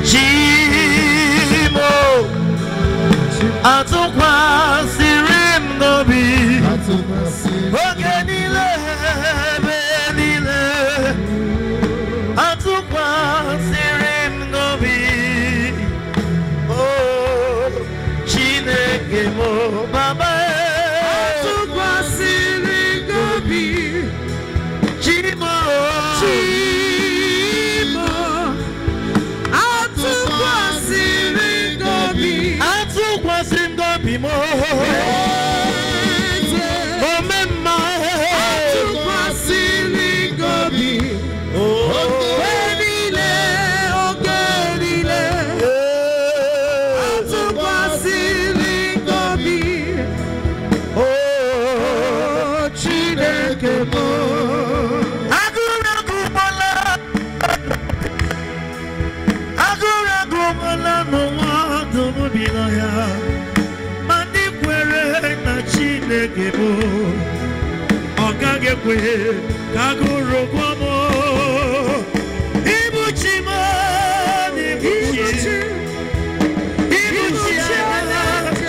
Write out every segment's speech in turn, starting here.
Chimo atukwasịrị m n'obi oge niile ebe niile atukwasịrị m n'obi oh Chineke m Baba atukwasịrị n'obi Chimo Ogagekwe kaguru kwamo ibuchimo ibuchi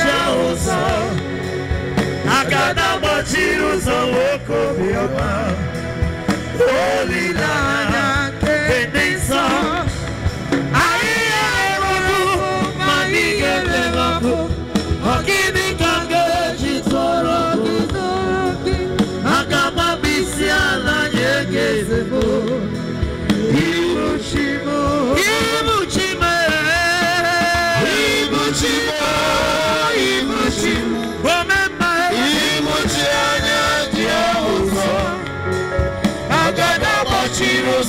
chausa agada bachirusa woko bioma olilana kenisa ayero manigele bako ogini kange chitoro Chiro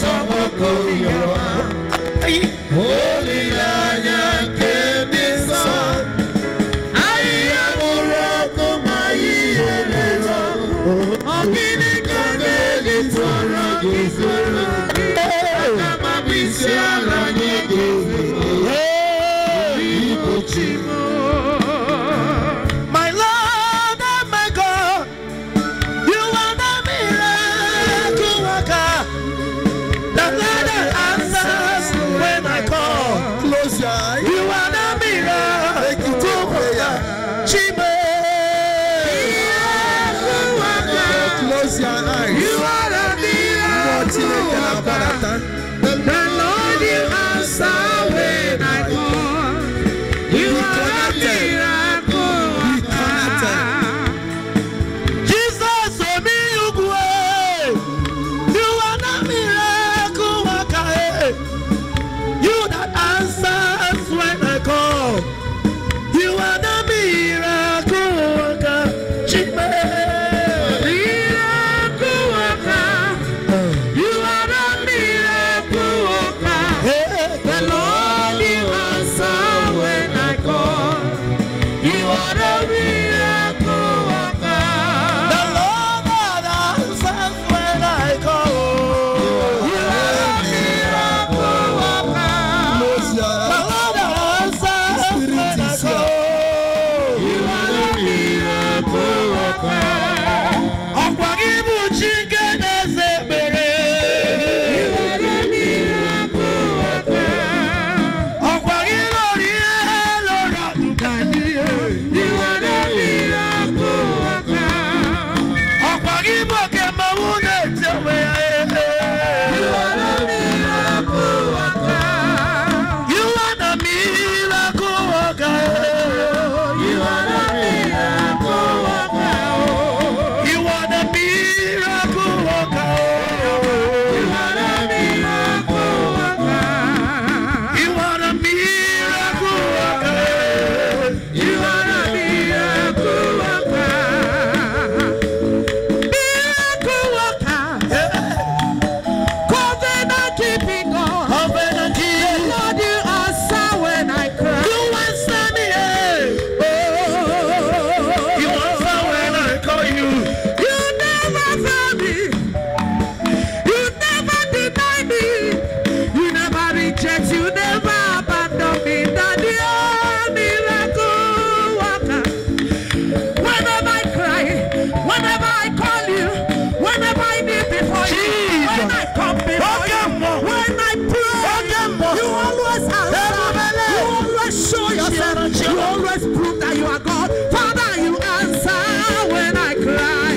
You always prove that you are God. Father, you answer when I cry.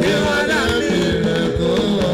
You are the miracle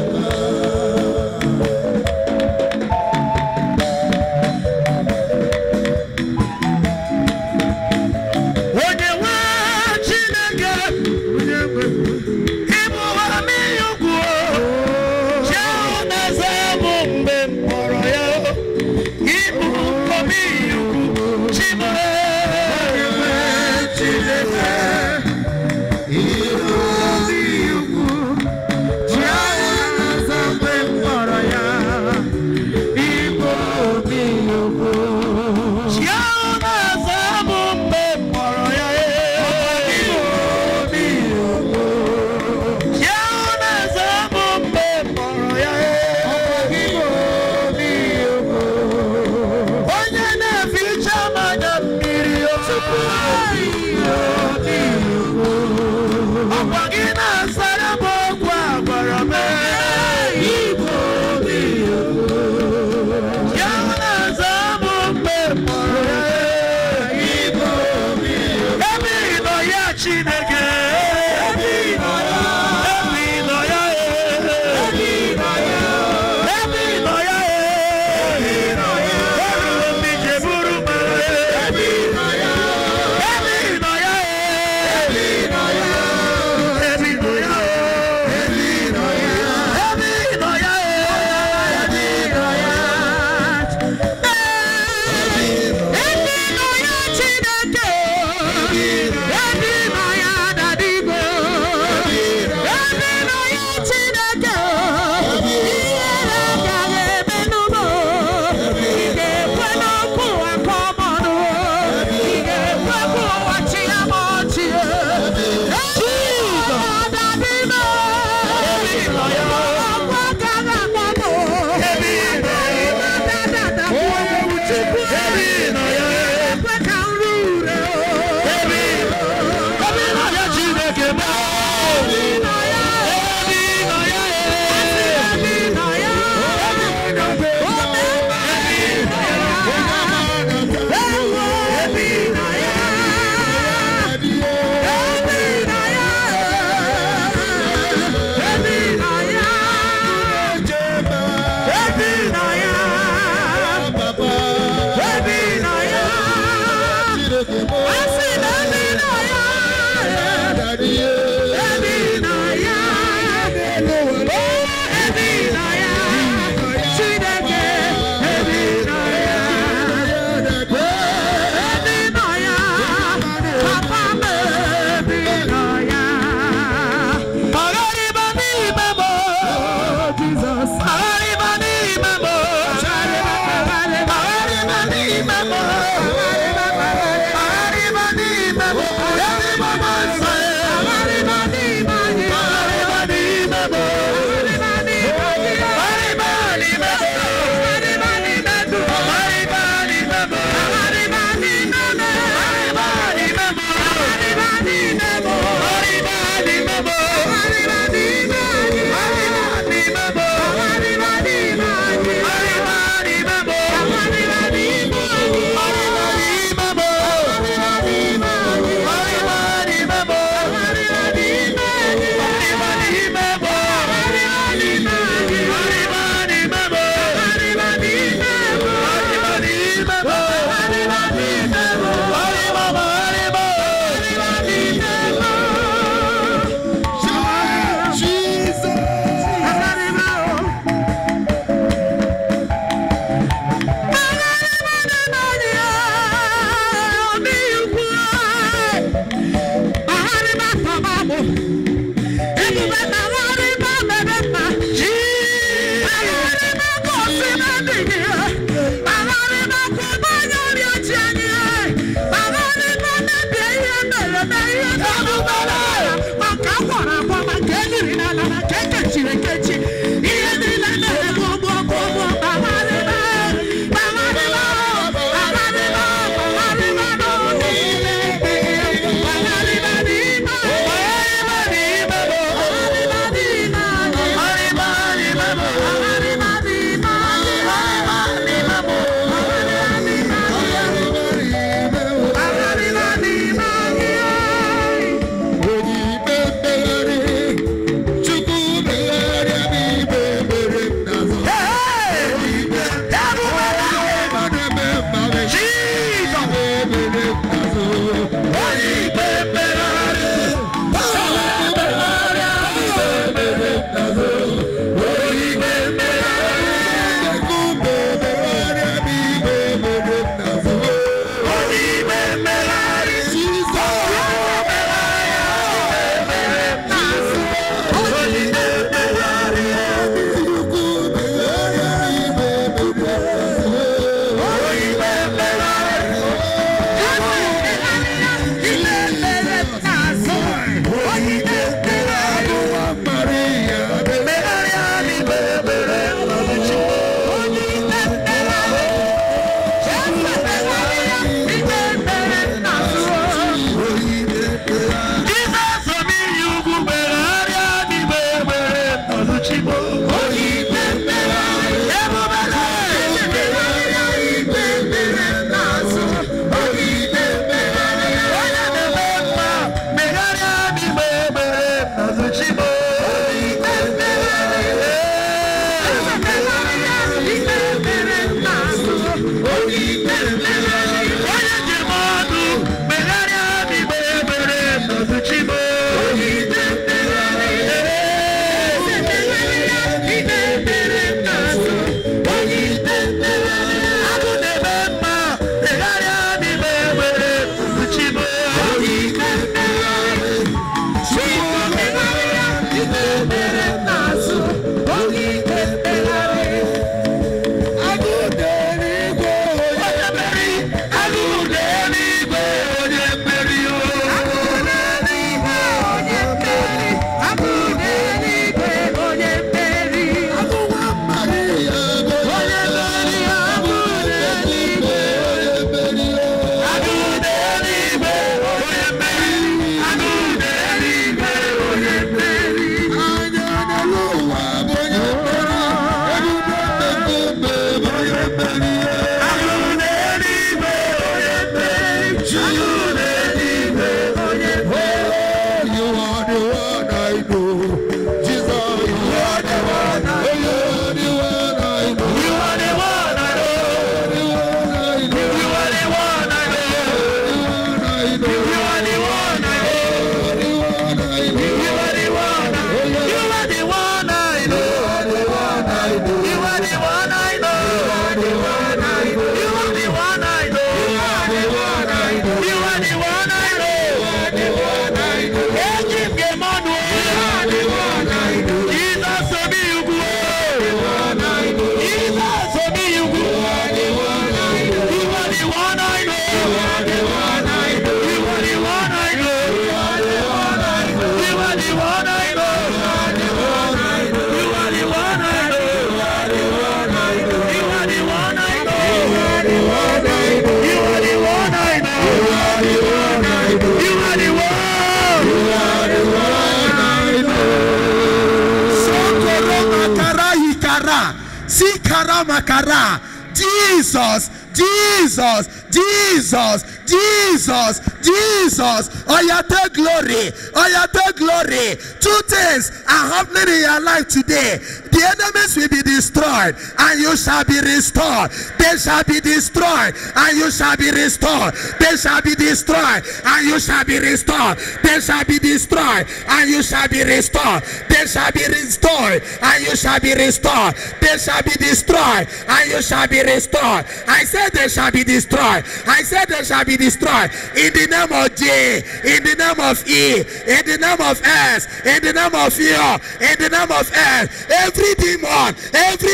Kara makara. Jesus, Jesus, Jesus, Jesus, Jesus. Oh, you take glory. Oh, you take glory. Two things are happening in your life today. The enemies will be destroyed and you shall be restored. They shall be destroyed and you shall be restored. They shall be destroyed and you shall be restored. They shall be destroyed and you shall be restored. They shall be restored and you shall be restored. They shall be destroyed and you shall be restored. I said they shall be destroyed. I said they shall be destroyed. In the name of J, in the name of E, in the name of S, in the name of U, in the name of L. Every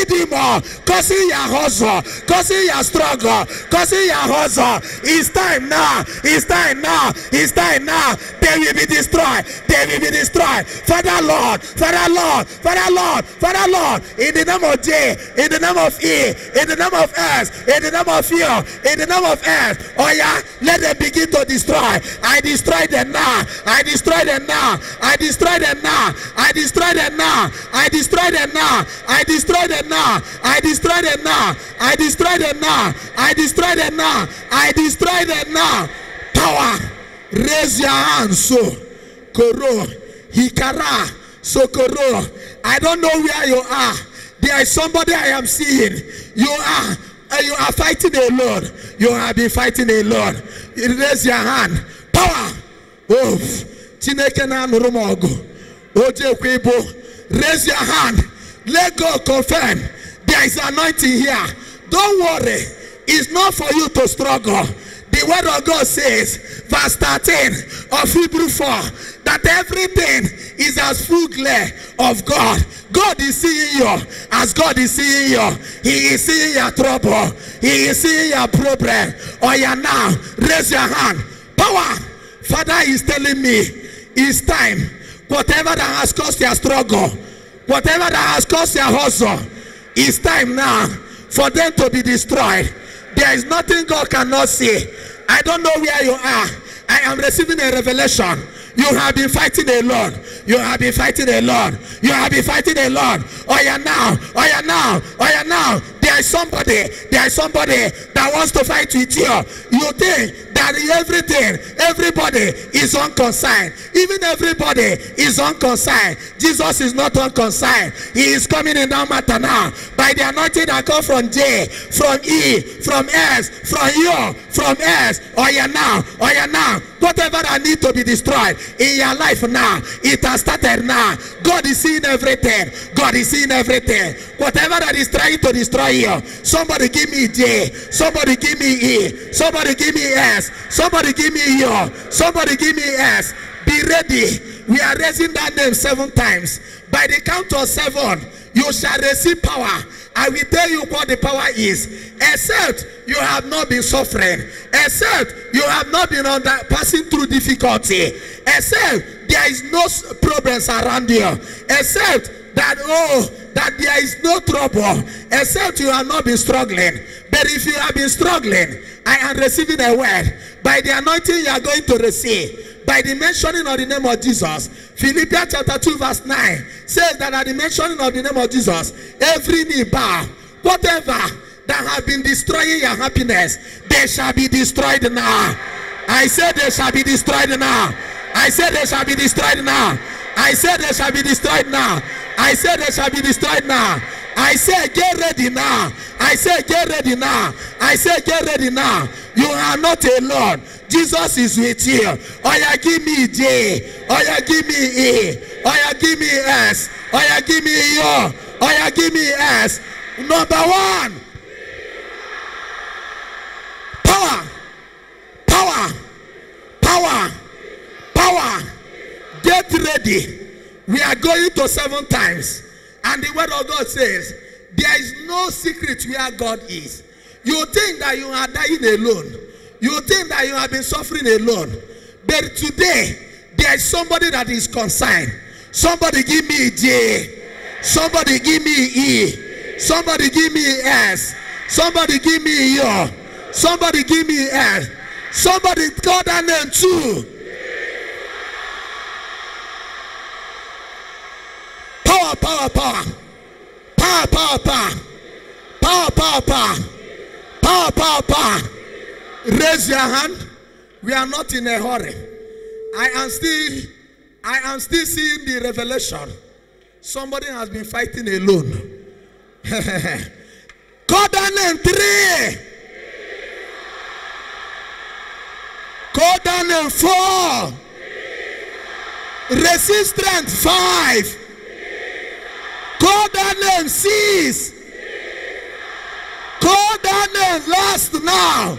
demon causing your hustle, causing your struggle, causing your hustle. It's time now. It's time now. It's time now. They will be destroyed. They will be destroyed. Father Lord, Father Lord, Father Lord, Father Lord. In the name of J, in the name of E, in the name of S, in the name of U, in the name of S. Oh yeah, let them begin to destroy. I destroy them now. I destroy them now. I destroy them now. I destroy them now. I destroy them now. I destroy them now. I destroy them now. I destroy them now. I destroy them now. I destroy them now. Power. Raise your hands. So Koro. Hikara. Sokoro. I don't know where you are. There is somebody I am seeing. You are fighting alone. You have been fighting alone. Raise your hand. Power. Oh. Chineke na nurumogo. Oje kwebo. Raise your hand. Let God confirm. There is anointing here. Don't worry. It's not for you to struggle. The word of God says, verse 13 of Hebrew 4, that everything is as full glare of God. God is seeing you as God is seeing you. He is seeing your trouble. He is seeing your problem. Oh yeah, now raise your hand. Power. Father is telling me it's time. Whatever that has caused your struggle, whatever that has caused your hustle, it's time now for them to be destroyed. There is nothing God cannot see. I don't know where you are. I am receiving a revelation. You have been fighting alone. You have been fighting alone. You have been fighting alone. Oh yeah now. Oh yeah now. Oh yeah now. There is somebody that wants to fight with you. You think that everybody is unconcerned. Even everybody is unconcerned. Jesus is not unconcerned. He is coming in that matter now. By the anointing that comes from J, from E, from S, from U, from S. Oh yeah now. Oh yeah now. Whatever that need to be destroyed in your life now, it has started now. God is seeing everything. God is seeing everything. Whatever that is trying to destroy you, somebody give me J, somebody give me E, somebody give me S, somebody give me U, somebody give me S. Be ready. We are raising that name 7 times. By the count of 7, you shall receive power. I will tell you what the power is. Except you have not been suffering. Except you have not been passing through difficulty. Except there is no problems around you. Except that that there is no trouble. Except you have not been struggling. But if you have been struggling, I am receiving a word. By the anointing you are going to receive. By the mentioning of the name of Jesus. Philippians chapter 2 verse 9 says that at the mentioning of the name of Jesus, every knee bow. Whatever that have been destroying your happiness, they shall be destroyed now. I said they shall be destroyed now. I said they shall be destroyed now. I said they shall be destroyed now. I said they shall be destroyed now. I said get ready now. I said get ready now. I said get ready now. You are not alone. Jesus is with you. Oh yeah, give me J. Oh yeah, give me E. Oh yeah, give me S. Oh yeah, give me U. Oh yeah, give me S. Number 1. Power. Power. Power. Power. Get ready. We are going to 7 times. And the word of God says, there is no secret where God is. You think that you are dying alone. You think that you have been suffering alone. But today, there is somebody that is concerned. Somebody give me J. Somebody give me E. Somebody give me S. Somebody give me U. Somebody give me S. Somebody call that name too. Power, power, power. Power, power, power. Power, power, power. Power, power, power. Raise your hand. We are not in a hurry. I am still seeing the revelation. Somebody has been fighting alone. Code name 3. Code name 4. Resistance 5. Code name 6. Code name last now.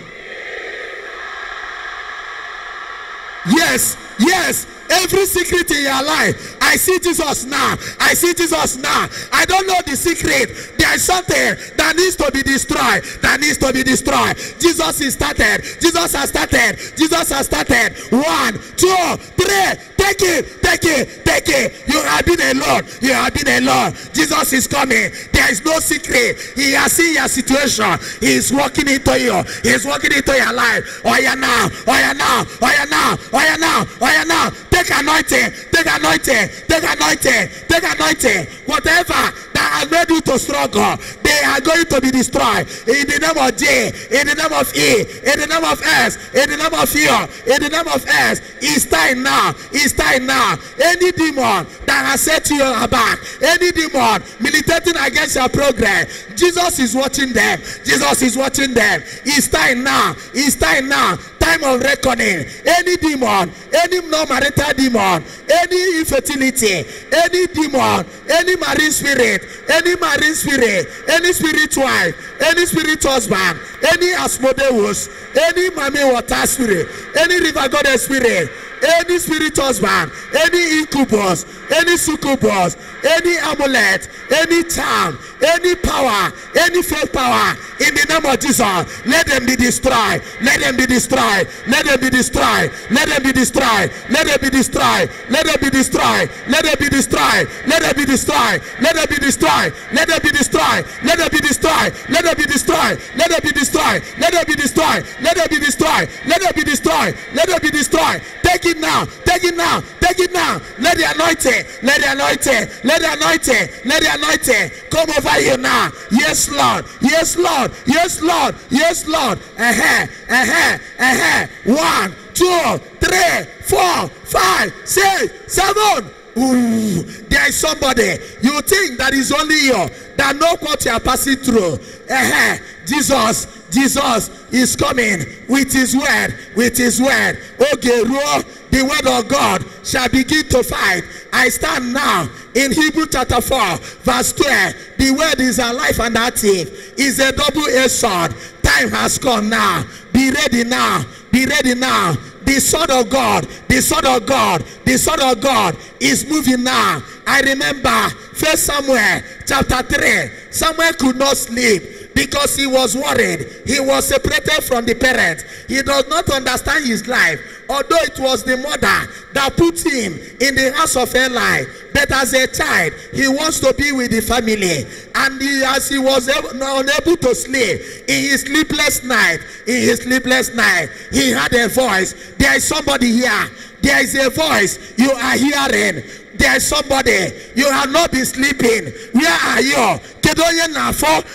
Yes, yes. Every secret in your life, I see Jesus now. I see Jesus now. I don't know the secret. There is something that needs to be destroyed. That needs to be destroyed. Jesus is started. Jesus has started. Jesus has started. 1, 2, 3. Take it. Take it. Take it. You have been alone. You have been alone. Jesus is coming. There is no secret. He has seen your situation. He is walking into you. He is walking into your life. Oh yeah now. Oh yeah now. Oh yeah now. Oh yeah now. Oh yeah now. Take anointing, take anointing, take anointing, take anointing. Whatever that has made you to struggle, they are going to be destroyed. In the name of J, in the name of E, in the name of S, in the name of U, in the name of S. It's time now. It's time now. Any demon that has set you aback, any demon militating against your progress, Jesus is watching them. Jesus is watching them. It's time now. It's time now. Time of reckoning. Any demon, any non-marital demon, any infertility, any demon, any marine spirit, any spirit wife, any spirit husband, any Asmodeus, any Mami water spirit, any river goddess spirit, any spirit husband, any incubus, any succubus, any amulet, any charm, any power, any fake power, in the name of Jesus, let them be destroyed. Let them be destroyed. Let them be destroyed. Let them be destroyed. Let them be destroyed. Let them be destroyed. Let them be destroyed. Let them be destroyed. Let them be destroyed. Let them be destroyed. Let them be destroyed. Let them be destroyed. Let them be destroyed. Let them be destroyed. Let them be destroyed. Let them be destroyed. Let them be destroyed. Take it now. Take it now. Take it now. Let the anointing. Let the anointing. Let the anointing. Let the anointing come over you now. Yes, Lord. Yes, Lord. Yes, Lord. Yes, Lord. 1, 2, 3, 4, 5, 6, 7. Ooh, there is somebody you think that is only you that know what you are passing through. Jesus is coming with his word, with his word. Okay, the word of God shall begin to fight. I stand now in Hebrew chapter 4 verse 12. The word is alive and active. It's a double-edged sword. Time has come now. Be ready now. Be ready now. The sword of God, the sword of God, the sword of God is moving now. I remember 1 Samuel chapter 3. Samuel could not sleep because he was worried. He was separated from the parents. He does not understand his life. Although it was the mother that put him in the house of Eli, but as a child, he wants to be with the family. And as he was unable to sleep, in his sleepless night, he had a voice. There is somebody here. There is a voice you are hearing. There is somebody. You have not been sleeping. Where are you?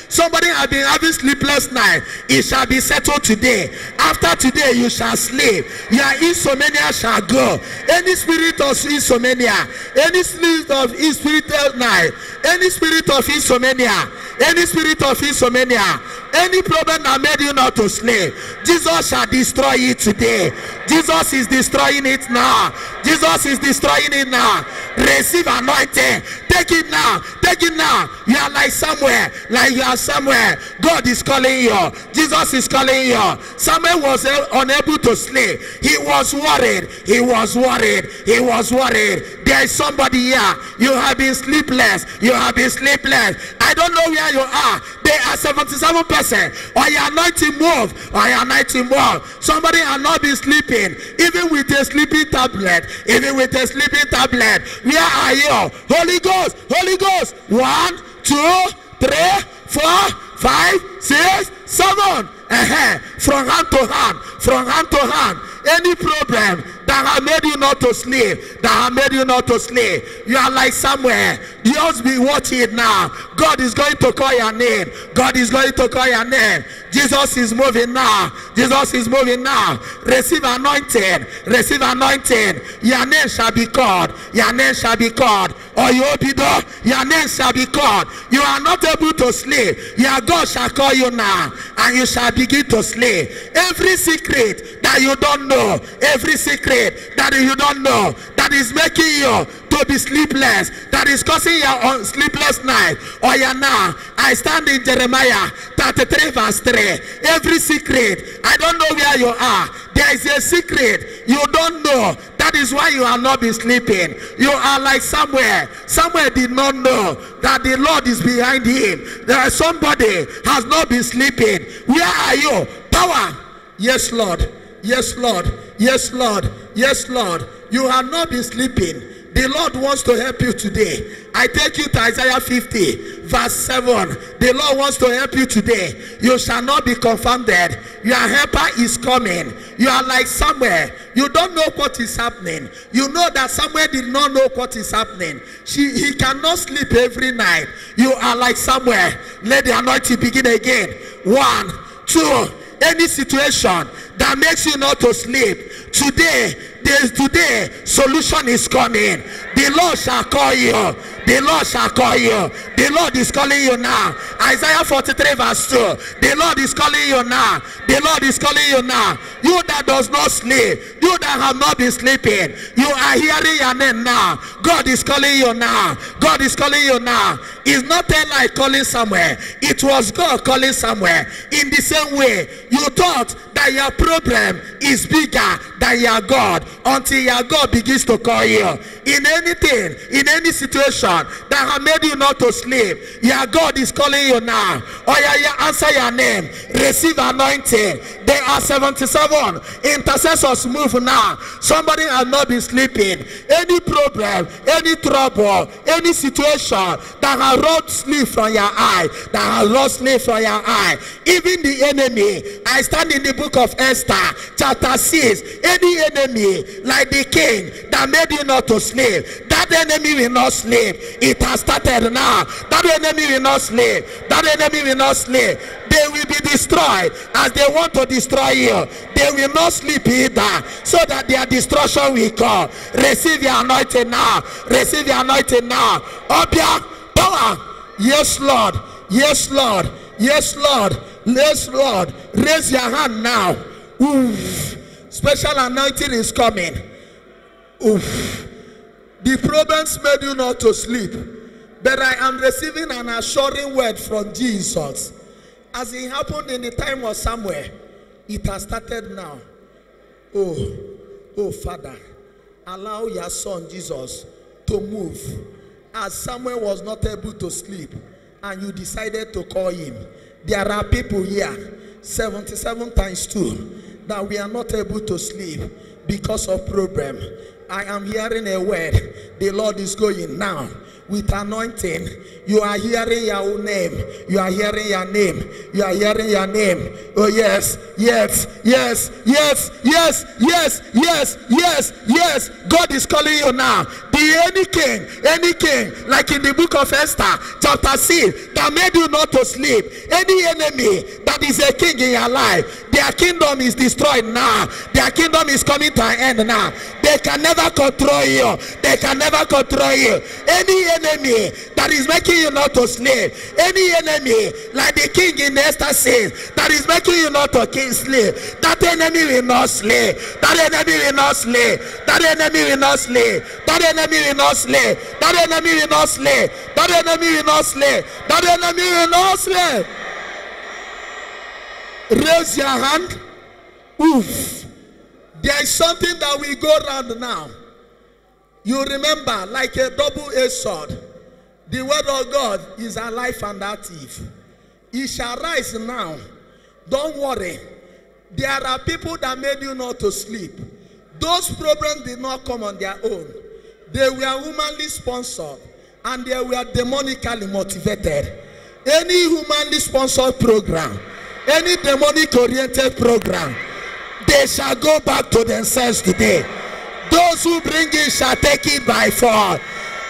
Somebody has been having sleepless night. It shall be settled today. After today, you shall sleep. Your insomnia shall go. Any spirit of insomnia, any spirit of spiritual night, any spirit of insomnia, any spirit of insomnia, any problem that made you not to sleep, Jesus shall destroy it today. Jesus is destroying it now. Jesus is destroying it now. Receive anointing. Take it now. Take it now. You are like somewhere. Like you are somewhere. God is calling you. Jesus is calling you. Samuel was unable to sleep. He was worried. He was worried. He was worried. There is somebody here. You have been sleepless. You have been sleepless. I don't know where you are. There are 77%. Or your anointing move. Or your anointing move. Somebody has not been sleeping. Even with a sleeping tablet. Even with a sleeping tablet. Where are you? Holy Ghost. Holy Ghost. 1, 2, 3, 4, 5, 6, 7. From hand to hand. From hand to hand. Any problem that have made you not to sleep, that have made you not to sleep. You are like somewhere. Just be watching it now. God is going to call your name. God is going to call your name. Jesus is moving now. Jesus is moving now. Receive anointing. Receive anointing. Your name shall be called. Your name shall be called. Or you open door, your name shall be called. You are not able to sleep. Your God shall call you now, and you shall begin to sleep. Every secret that you don't know, every secret that you don't know, that is making you to be sleepless, that is causing your sleepless night, or your now, I stand in Jeremiah 33 verse 3. Every secret, I don't know where you are. There is a secret you don't know. That is why you are not be sleeping. You are like somewhere did not know that the Lord is behind him. There is somebody has not been sleeping. Where are you? Power. Yes, Lord. Yes, Lord. Yes, Lord. Yes, Lord. You have not been sleeping. The Lord wants to help you today. I take you to Isaiah 50 verse 7. The Lord wants to help you today. You shall not be confounded. Your helper is coming. You are like somewhere. You don't know what is happening. You know that somewhere did not know what is happening. He cannot sleep every night. You are like somewhere. Let the anointing begin again. 1, 2. Any situation that makes you not to sleep, today solution is coming. The Lord shall call you. The Lord shall call you. The Lord is calling you now. Isaiah 43 verse 2. The Lord is calling you now. The Lord is calling you now. You that does not sleep, you that have not been sleeping, you are hearing your name now. God is calling you now. God is calling you now. It's not like calling somewhere. It was God calling somewhere. In the same way, you thought that your problem is bigger than your God until your God begins to call you. In anything, in any situation that have made you not to sleep, your God is calling you now. Or you answer your name. Receive anointing. There are 77 intercessors. Move now. Somebody has not been sleeping. Any problem, any trouble, any situation that has robbed sleep from your eye, that has robbed sleep from your eye, even the enemy. I stand in the book of Esther chapter 6. Any enemy like the king that made you not to sleep, that enemy will not sleep. It has started now. That enemy will not sleep. That enemy will not sleep. They will be destroyed as they want to destroy you. They will not sleep either, so that their destruction will come. Receive your anointing now. Receive your anointing now. Obia power. Yes, Lord. Yes, Lord. Yes, Lord. Yes, Lord. Raise your hand now. Oof. Special anointing is coming. Oof. The problems made you not to sleep, but I am receiving an assuring word from Jesus. As it happened in the time of Samuel, it has started now. Oh Father, allow your son Jesus to move. As Samuel was not able to sleep and you decided to call him, there are people here, 77 times 2, that we are not able to sleep because of problem. I am hearing a word. The Lord is going now with anointing. You are hearing your own name. You are hearing your name. You are hearing your name. Oh yes, yes, yes, yes, yes, yes, yes, yes, yes. God is calling you now. Any king, like in the book of Esther, chapter 6, that made you not to sleep. Any enemy that is a king in your life, their kingdom is destroyed now. Their kingdom is coming to an end now. They can never control you. They can never control you. Any enemy that is making you not to sleep, any enemy like the king in Esther 6 that is making you not to sleep, that enemy will not sleep. That enemy will not sleep. That enemy will not sleep. That enemy will not sleep. That enemy will not sleep. That enemy will not sleep. That enemy will not sleep. Raise your hand. Oof. There is something that will go round now. You remember, like a double-edged sword, the word of God is alive and active. It shall rise now. Don't worry. There are people that made you not to sleep. Those problems did not come on their own. They were humanly sponsored and they were demonically motivated. Any humanly sponsored program, any demonic oriented program, they shall go back to themselves today. Those who bring it shall take it by force.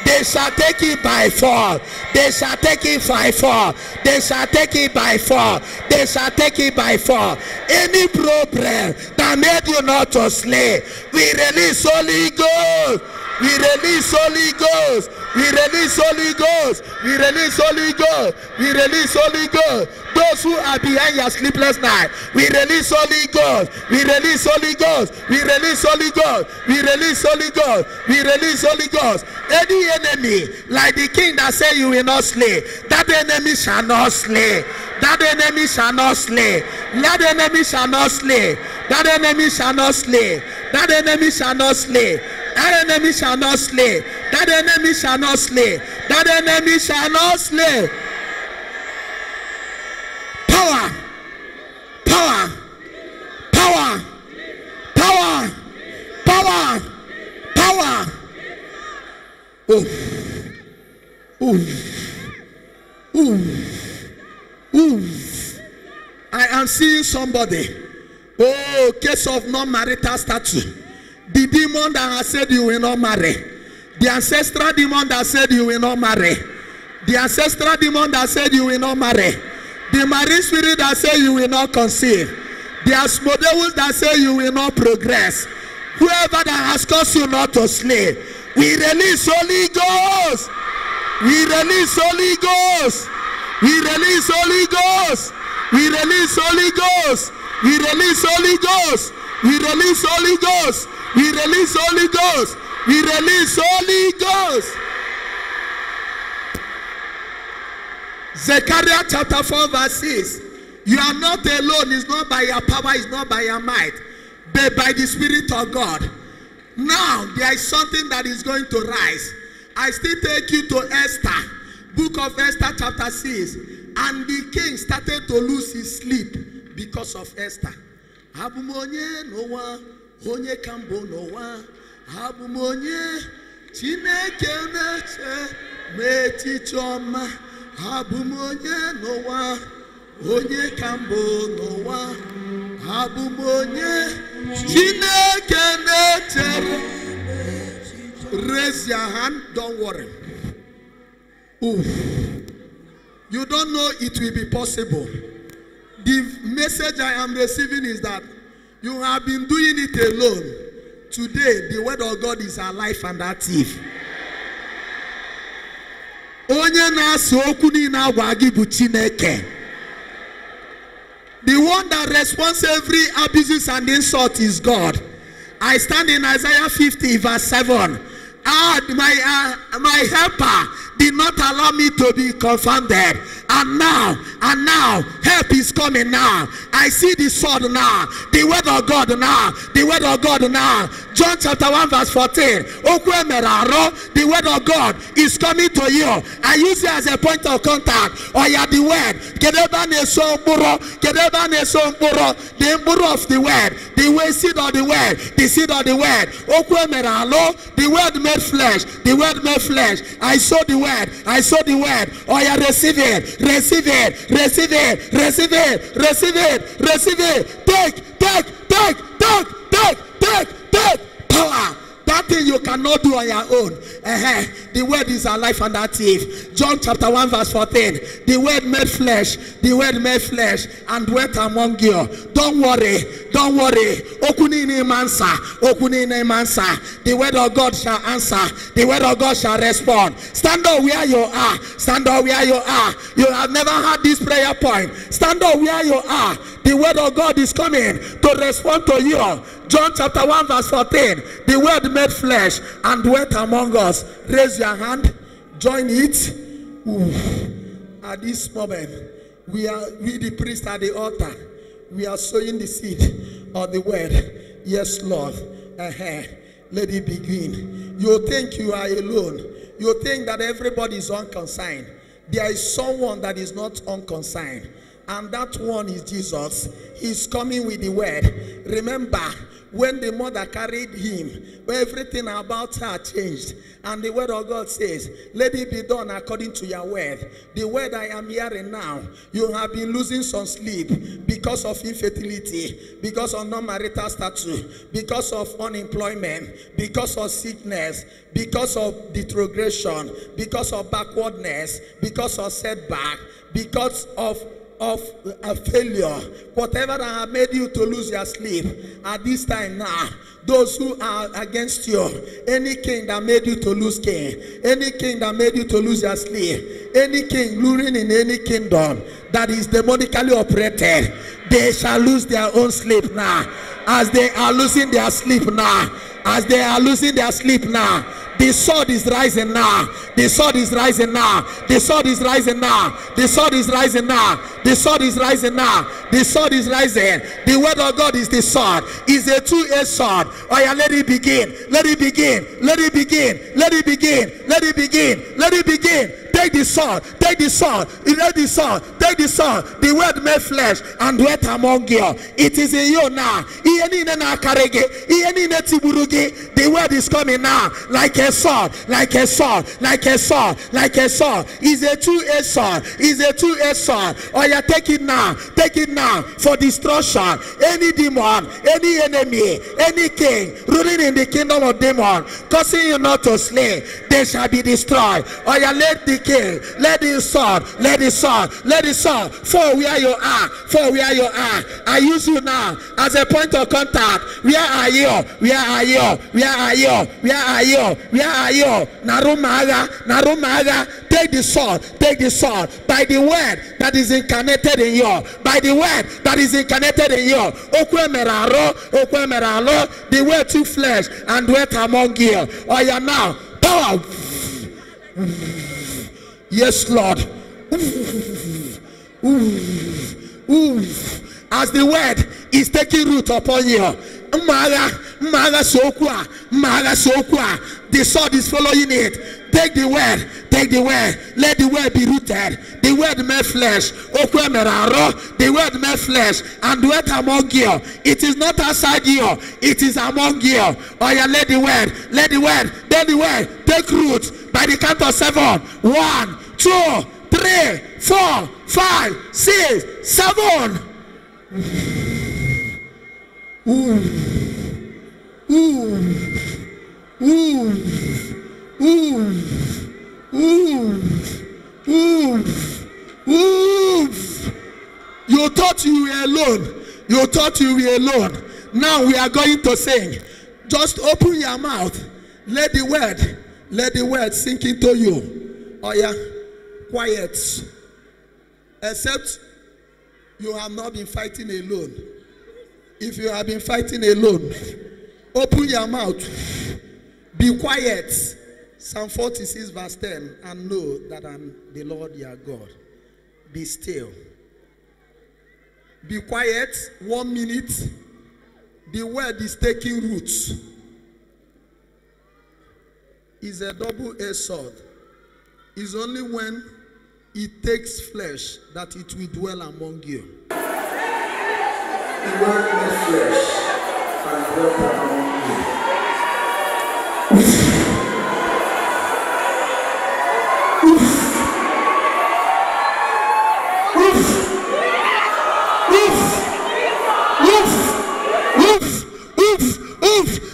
They shall take it by force. They shall take it by force. They shall take it by force. They shall take it by force. Any problem that made you not to slay, we release Holy Ghost. We release Holy Ghost. We release Holy Ghost. We release Holy Ghost. We release Holy Ghost. Those who are behind your sleepless night, we release Holy Ghost. We release Holy Ghost. We release Holy Ghost. We release Holy Ghost. We release Holy Ghost. Any enemy, like the king that said you will not slay, that enemy shall not slay. That enemy shall not slay. That enemy shall not slay. That enemy shall not slay. That enemy shall not slay. That enemy shall not slay. That enemy shall not slay. That enemy shall not slay. Power. Power. Power. Power. Power. Power. Ooh. Ooh. Ooh. Ooh. I am seeing somebody. Oh, case of non-marital statue. The demon that has said you will not marry. The ancestral demon that said you will not marry. The ancestral demon that said you will not marry. The marine spirit that said you will not conceive. The Asmodeus that said you will not progress. Whoever that has caused you not to slay, we release Holy Ghost. We release Holy Ghost. We release Holy Ghost. We release Holy Ghost. We release Holy Ghost. We release Holy Ghost. We release Holy Ghost. We release Holy Ghost. Zechariah chapter 4 verse 6. You are not alone. It's not by your power. It's not by your might. But by the Spirit of God. Now there is something that is going to rise. I still take you to Esther. Book of Esther chapter 6. And the king started to lose his sleep because of Esther. Abumonye noa, onye kambo noa. Abumonye chineke neche mechichoma. Abumonye noa, onye kambo noa. Abumonye chineke neche. Raise your hand, don't worry. Ooh. You don't know it will be possible. The message I am receiving is that you have been doing it alone. Today, the word of God is alive and active. Onye na-asị okwu niile agwa gị bụ Chineke. The one that responds every abuses and insult is God. I stand in Isaiah 50 verse 7. My helper did not allow me to be confounded. And now, help is coming now. I see the sword now. The word of God now. The word of God now. John chapter 1 verse 14. The word of God is coming to you. I use it as a point of contact. Or you are the word. The emperor of the word. The seed of the word. The seed of the word. The word made flesh. The word made flesh. I saw the word. I saw the word. Or you receive it. Receive it. Receive it. Receive it. Receive it. Receive it. Take. Power. That thing you cannot do on your own. The word is alive and active. John chapter 1 verse 14. The word made flesh. The word made flesh and dwelt among you. Don't worry. Don't worry. Okunini mansa. Okunini mansa. The word of God shall answer. The word of God shall respond. Stand up where you are. Stand up where you are. You have never had this prayer point. Stand up where you are. The word of God is coming to respond to you. John chapter 1 verse 14. The word made flesh and dwelt among us. Raise your hand. Join it. Ooh. At this moment, we the priest at the altar. We are sowing the seed of the word. Yes, Lord. Let it begin. You think you are alone. You think that everybody is unconcerned. There is someone that is not unconcerned. And that one is Jesus. He's coming with the word. Remember, when the mother carried him, everything about her changed. And the word of God says, let it be done according to your word. The word I am hearing now, you have been losing some sleep because of infertility, because of non-marital status, because of unemployment, because of sickness, because of retrogression, because of backwardness, because of setback, because of a failure, whatever that have made you to lose your sleep at this time now, those who are against you, any king that made you to lose king, any king that made you to lose your sleep, any king ruling in any kingdom that is demonically operated, they shall lose their own sleep now. As they are losing their sleep now, as they are losing their sleep now, the sword is rising now. The sword is rising now. The sword is rising now. The sword is rising now. The sword is rising now. The sword is rising. The word of God is the sword. It's a two-edged sword. Oh yeah, let it begin. Let it begin. Let it begin. Let it begin. Let it begin. Let it begin. Take the sword, take the sword, take the sword, take the sword. The word made flesh and dwelt among you. It is in you now. The word is coming now like a sword, like a sword, like a sword, like a sword. It's a two-edged sword. It's a two-edged sword. Oh yeah, take it now. Take it now for destruction. Any demon, any enemy, any king ruling in the kingdom of demon, causing you not to slay, they shall be destroyed. Oh yeah, let the king, let the sword, let the sword, let the sword fall where you are, fall where you are. I use you now as a point of contact. Where are you? Where are you? Where are you? Where are you? Where are you? Narumaga, Narumaga, take the sword by the word that is incarnated in you, by the word that is incarnated in you. The word took flesh and dwelt among you. Oh yeah, now power. Yes, Lord. As the word is taking root upon you, the sword is following it. Take the word, take the word, let the word be rooted. The word made flesh, the word made flesh and dwelt among you. It is not outside you, it is among you. Oh yeah, let the word, let the word take root by the count of 7. 1, 2, 3, 4, 5, 6, 7. You thought you were alone. You thought you were alone. Now we are going to sing. Just open your mouth. Let the word sink into you. Oh yeah, quiet. Except you have not been fighting alone. If you have been fighting alone, open your mouth. Be quiet. Psalm 46 verse 10. And know that I'm the Lord your God. Be still. Be quiet. 1 minute. The word is taking root. It's a double-edged sword. It's only when it takes flesh that it will dwell among you. The word takes flesh and dwell among you.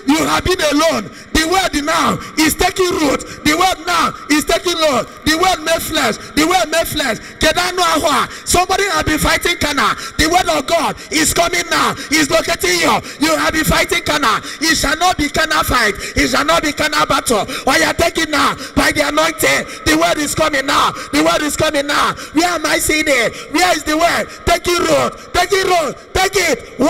You have been alone. The word now is taking root. The word now is taking root. The word made flesh. The word made flesh. Somebody has been fighting Cana. The word of God is coming now. It's locating you. You have been fighting Cana. It shall not be Cana fight. It shall not be Cana battle. Or you are taking now by the anointing. The word is coming now. The word is coming now. Where am I seeing it? Where is the word? Take it root. Take it root. Take it. 1,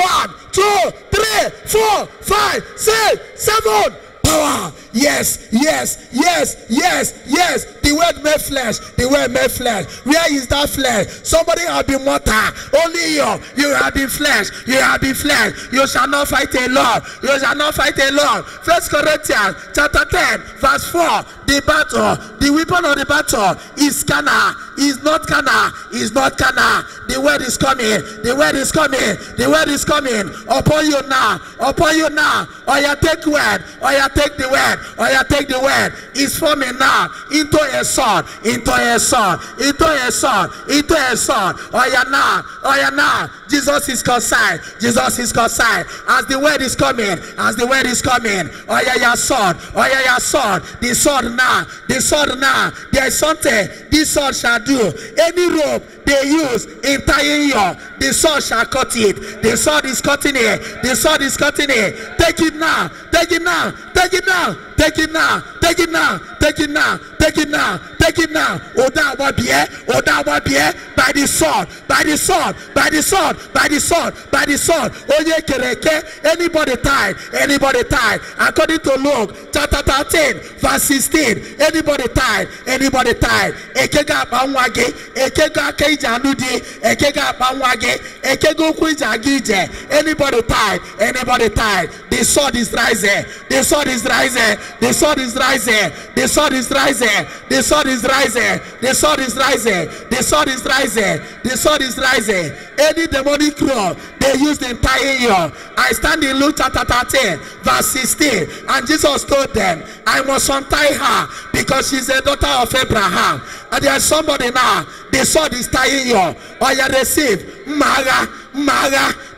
2, 3, 4, 5, 6, 7. Power Yes, yes, yes, yes, yes. The word made flesh. The word made flesh. Where is that flesh? Somebody have been mortal. Only you have been flesh. You have been flesh. You shall not fight alone. You shall not fight alone. 1 Corinthians chapter 10 verse 4. The battle, the weapon of the battle is carnal. Is not carnal. Is not carnal. The word is coming. The word is coming. The word is coming upon you now. Upon you now. Or you take word. Or you take the word. Or you take the word. It's forming now into a sword. Into a sword. Into a sword. Into a sword. Or you now. Or you now. Jesus is concerned. Jesus is concerned. As the word is coming. As the word is coming. Or your sword. Or your sword. The sword now. The sword now. There is something this sword shall do. Any rope they use in tying you, the sword shall cut it. The sword is cutting it. The sword is cutting it. Take it now. Take it now. Take it now. Take it now. Take it now. Take it now. Take it now. Take it now. Oda wabie. Oda wabie. By the sword. By the sword. By the sword. By the sword. By the sword. Oye kereke. Anybody tied. Anybody tied. According to Luke chapter 13 verse 16. Anybody tied. Anybody tied. Ekega bangwage. Ekega keija nudi. Ekega bangwage. Ekego kuija gije. Anybody tied. Anybody tied. The sword is rising. The sword is rising. The sword is rising. The sword is rising. The sword is rising. The sword is rising. The sword is rising. The sword is rising. Any demonic law they used in tying you. I stand in Luke chapter 13 verse 16. And Jesus told them, I must untie her because she's a daughter of Abraham. And there's somebody now. The sword is tying you. Or you receive. Maga.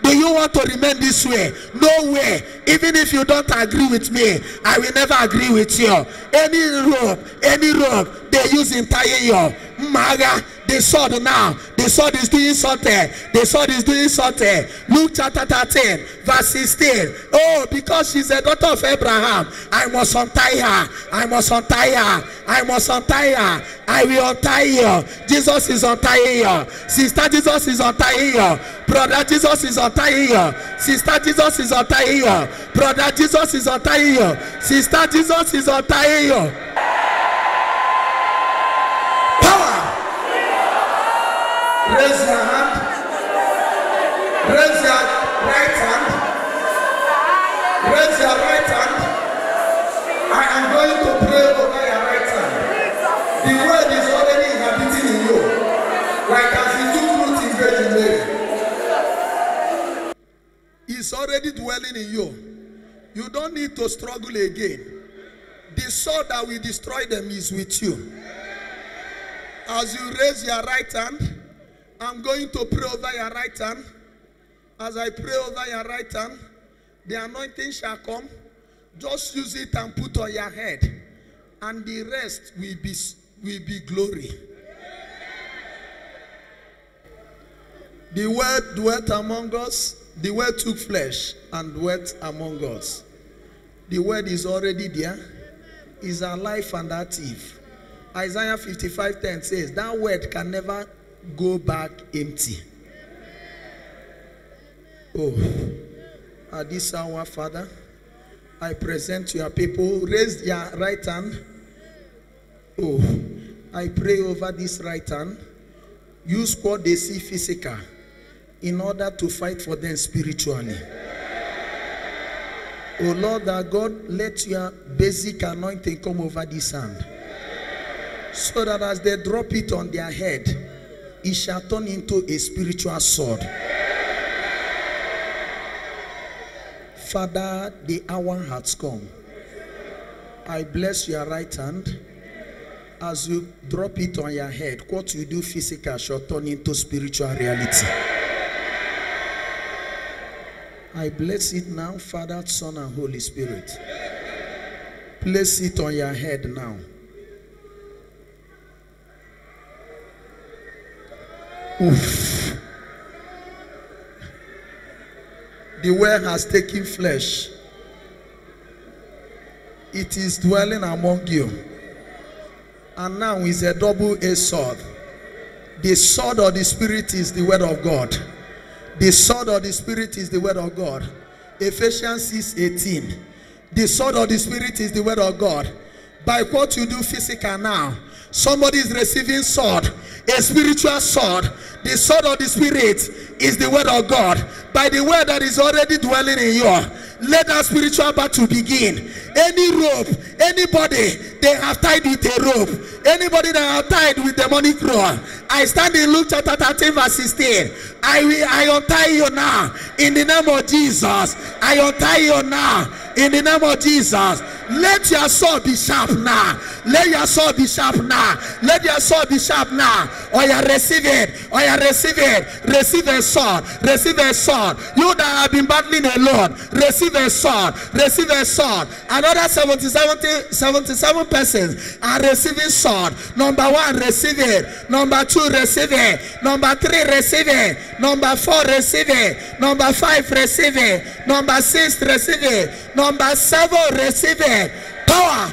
Do you want to remain this way? No way. Even if you don't agree with me, I will never agree with you. Any rope they use in tying you. Maga. The sword now. The sword is doing something. The sword is doing something. Luke chapter 13 verse 16. Oh, because she's a daughter of Abraham, I must untie her. I must untie her. I must untie her. I will untie you. Jesus is untying you. Sister, Jesus is untying you. Brother, Jesus is untying you. Sister, Jesus is untying you. Brother, Jesus is untying you. Sister, Jesus is untying you. Raise your hand. Raise your right hand. Raise your right hand. I am going to pray over your right hand. The word is already inhabiting in you. Like as it took root in Virgin Mary. It's already dwelling in you. You don't need to struggle again. The sword that will destroy them is with you. As you raise your right hand, I'm going to pray over your right hand. As I pray over your right hand, the anointing shall come. Just use it and put on your head. And the rest will be glory. The word dwelt among us. The word took flesh and dwelt among us. The word is already there. Is alive and active. Isaiah 55:10 says, that word can never go back empty. Oh, at this hour, Father, I present to your people. Raise your right hand. Oh, I pray over this right hand. Use what they see physical in order to fight for them spiritually. Oh Lord our God, let your basic anointing come over this hand, so that as they drop it on their head, it shall turn into a spiritual sword. Father, the hour has come. I bless your right hand. As you drop it on your head, what you do physical shall turn into spiritual reality. I bless it now, Father, Son, and Holy Spirit. Place it on your head now. Oof. The word has taken flesh. It is dwelling among you. And now is a double-edged sword. The sword of the Spirit is the word of God. The sword of the Spirit is the word of God. Ephesians 6:18. The sword of the Spirit is the word of God. By what you do physical now, somebody is receiving sword, a spiritual sword. The sword of the Spirit is the word of God. By the word that is already dwelling in you, let that spiritual battle begin. Any rope, anybody they have tied with a rope, anybody that have tied with demonic rope, I stand in Luke chapter 13 verse 16. I untie you now in the name of Jesus. I untie you now in the name of Jesus. Let your sword be sharp now. Let your sword be sharp now. Let your sword be sharp now. Or you receive it. Or you receive it. Receive a sword. Receive a sword. You that have been battling alone, receive a sword. Receive a sword. Another 77 persons are receiving sword. Number 1, receive it. Number 2, receive it. Number 3, receive it. Number 4, receive it. Number 5, receive it. Number 6, receive it. Number 7, receive it. Power.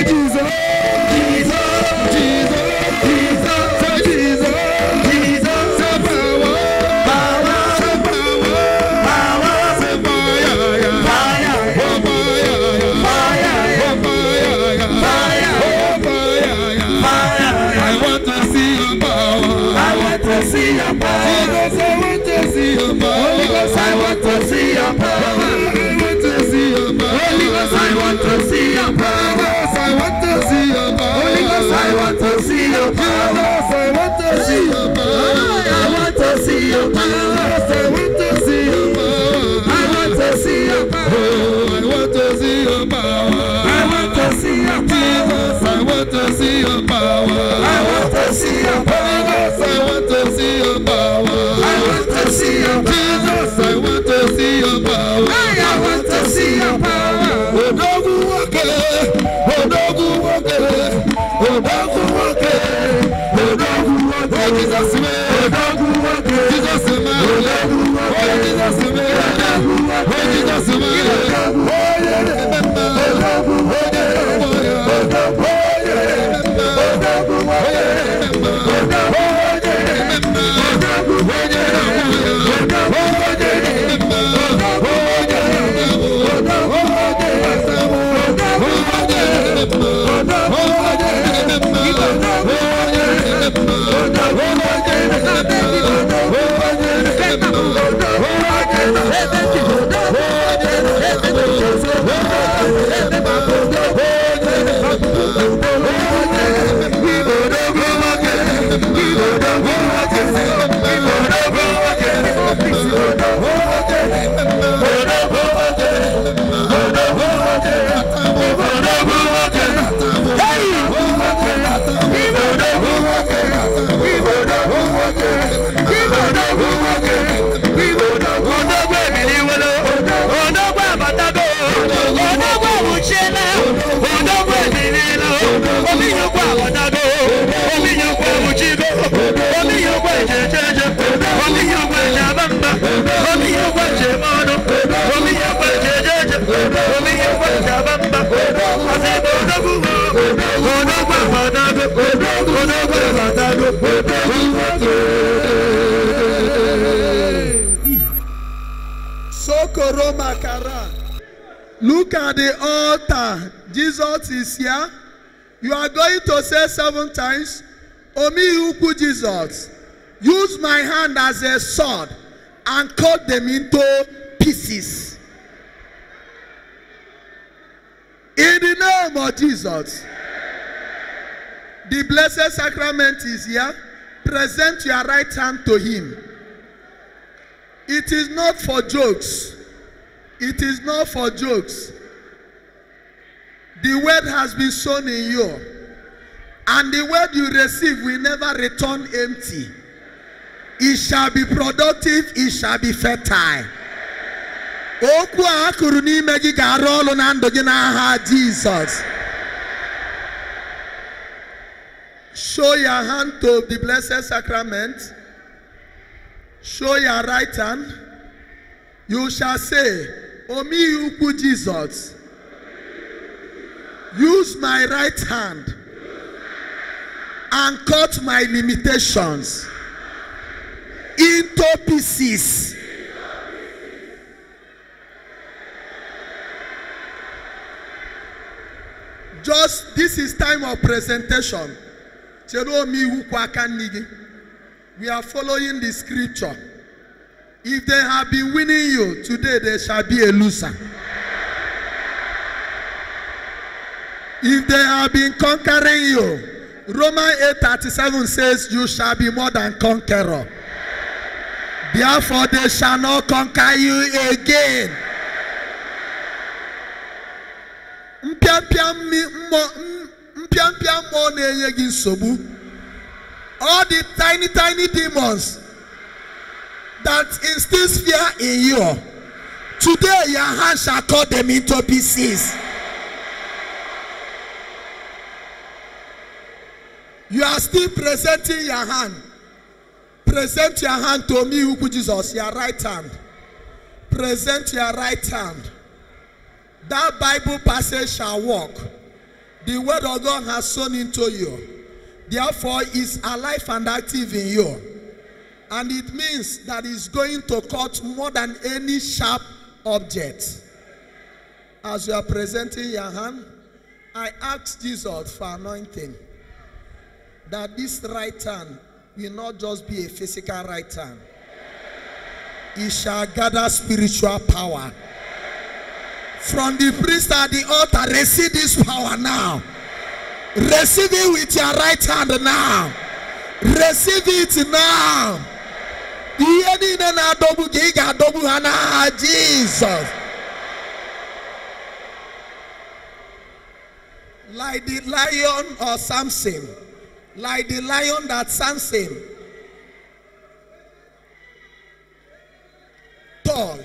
Jesus, Jesus, Jesus. your power. Jesus, I want to see your power. Holy Ghost, I want to see your power. I want to see your power. Holy Ghost, I want to see your power. I want to see your power. Holy Ghost, I want to see your power. I want to see your power. I want to see your power. I want to see your power. I want to see your power. I want to see your power. I want to see your power. I want to see your power. I want to see your power. I want to see your power. I want to see your Jesus. I want to see your power. I want to see your power. Odogu wake, odogu wake, odogu wake, odogu wake. Jesus me, odogu wake. Jesus me, odogu wake. Jesus me, odogu wake. Jesus me, odogu Look at the altar. Jesus is here. You are going to say 7 times, Omi Ukwu Jesus, use my hand as a sword and cut them into pieces. In the name of Jesus. The Blessed Sacrament is here. Present your right hand to him. It is not for jokes. It is not for jokes. The word has been sown in you. And the word you receive will never return empty. It shall be productive. It shall be fertile. Jesus. Show your hand to the Blessed Sacrament. Show your right hand. You shall say, Omi Ukwu Jesus, use my right hand and cut my limitations into pieces. Just this is time of presentation. We are following the scripture. If they have been winning you, today there shall be a loser. If they have been conquering you, Romans 8:37 says, you shall be more than conqueror. Therefore they shall not conquer you again. All the tiny demons that instills fear in you, today your hand shall cut them into pieces. You are still presenting your hand. Present your hand to me, Ukwu Jesus, your right hand. Present your right hand. That Bible passage shall work. The word of God has sown into you. Therefore, it's alive and active in you. And it means that it's going to cut more than any sharp object. As you are presenting your hand, I ask Jesus for anointing. That this right hand will not just be a physical right hand. It shall gather spiritual power. From the priest at the altar, receive this power now. Receive it with your right hand now. Receive it now. Jesus. Like the lion or Samson. Like the lion that Samson told.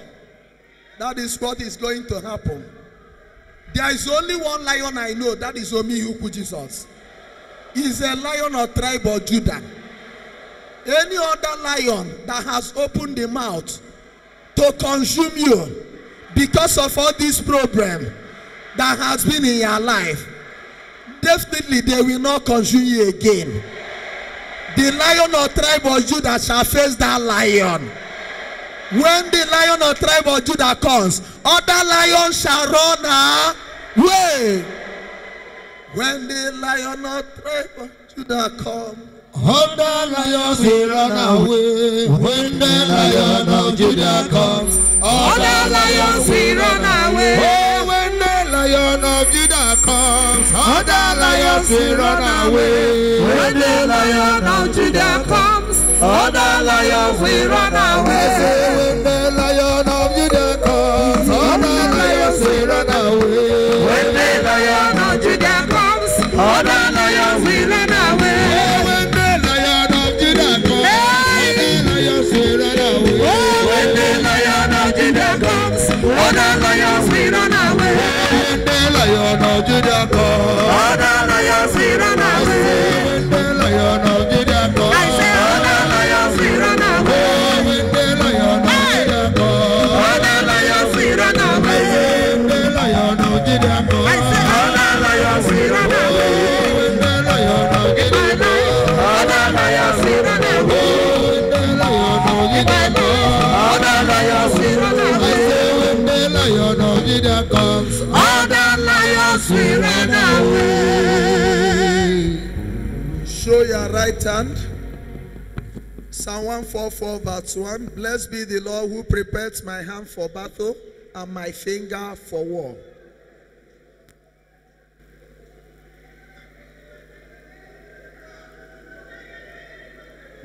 That is what is going to happen. There is only one lion I know. That is Omihuku Jesus. He is a lion of tribe of Judah. Any other lion that has opened the mouth to consume you because of all this problem that has been in your life, definitely they will not consume you again. The lion of tribe of Judah shall face that lion. When the lion of tribe of Judah comes, other lions shall run away. When the lion of tribe of Judah comes, other lions will run away. When the lion of Judah comes, other lions will run away. Oh, when the lion of Judah comes, other lions will run away. When the lion of Judah comes, other lions will run away. When the lion of Judah comes, other lions will run away. When the lion of Judah comes, other lions will run away. When the lion of Judah comes, other lions will run away. When the lion of Judah comes, other lions will run away. When the lion of Judah comes, other lions will run away. When the lion of Judah comes, I say other lions will run away. When the lion of Judah comes, other lions will run away. When the lion of Judah comes, I say other lions will run away. When the lion of Judah comes, other lions will run away. When the lion of Judah comes, other lions will run away. When the lion of Judah comes, other lions will run away. show your right hand. Psalm 144 verse 1. Blessed be the Lord who prepares my hand for battle and my finger for war.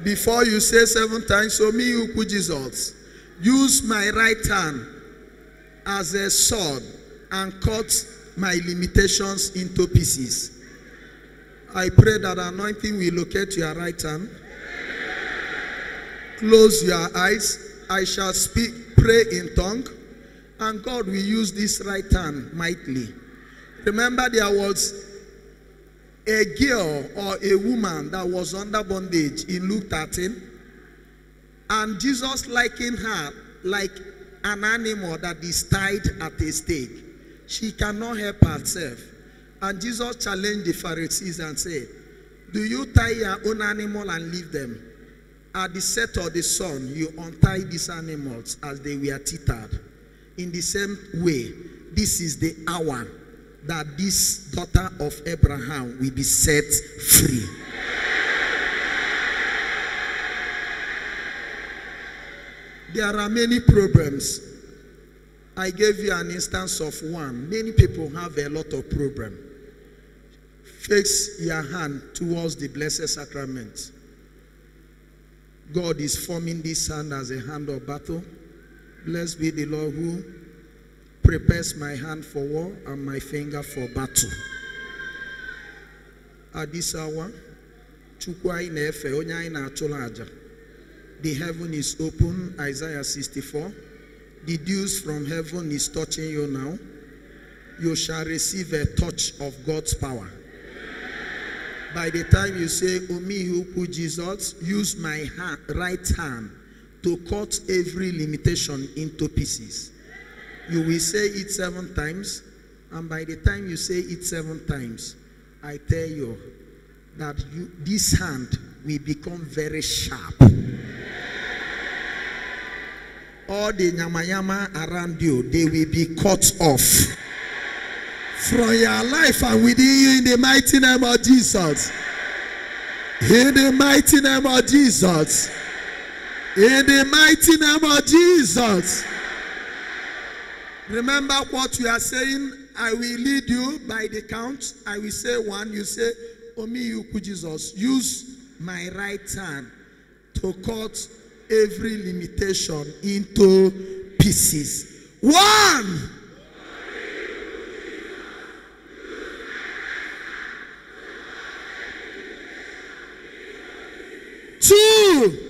Before you say 7 times, so me who put Jesus, use my right hand as a sword and cut my limitations into pieces. I pray that anointing will locate your right hand. Close your eyes. I shall pray in tongue, and God will use this right hand mightily. Remember, there was a girl or a woman that was under bondage in Luke 13, and Jesus likened her like an animal that is tied at a stake. She cannot help herself. And Jesus challenged the Pharisees and said, do you tie your own animal and leave them? At the set of the sun, you untie these animals as they were tethered. In the same way, this is the hour that this daughter of Abraham will be set free. There are many problems. I gave you an instance of one. Many people have a lot of problems. Fix your hand towards the blessed sacrament. God is forming this hand as a hand of battle. Blessed be the Lord who prepares my hand for war and my finger for battle. At this hour, the heaven is open, Isaiah 64. The dews from heaven is touching you now. You shall receive a touch of God's power. By the time you say, Omihuku Jesus, use my right hand to cut every limitation into pieces. You will say it 7 times, and by the time you say it 7 times, I tell you that this hand will become very sharp. All the yamayama around you, they will be cut off from your life and within you in the mighty name of Jesus. In the mighty name of Jesus. In the mighty name of Jesus. Remember what we are saying. I will lead you by the count. I will say one. You say, Omi Yuku Jesus. Use my right hand to cut every limitation into pieces. 1. 2.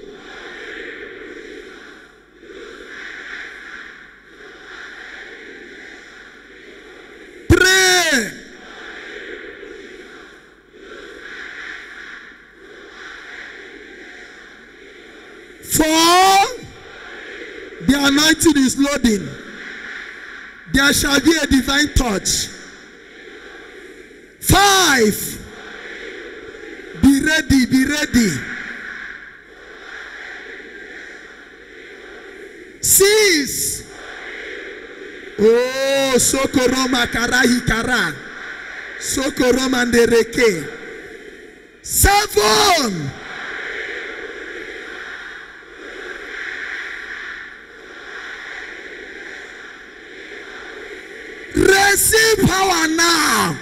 3. 4. The anointing is loading. There shall be a divine touch. 5. Be ready, be ready. 6. Oh, Sokoroma Karahi Kara. Sokoroma Ndereke. 7. Receive power now.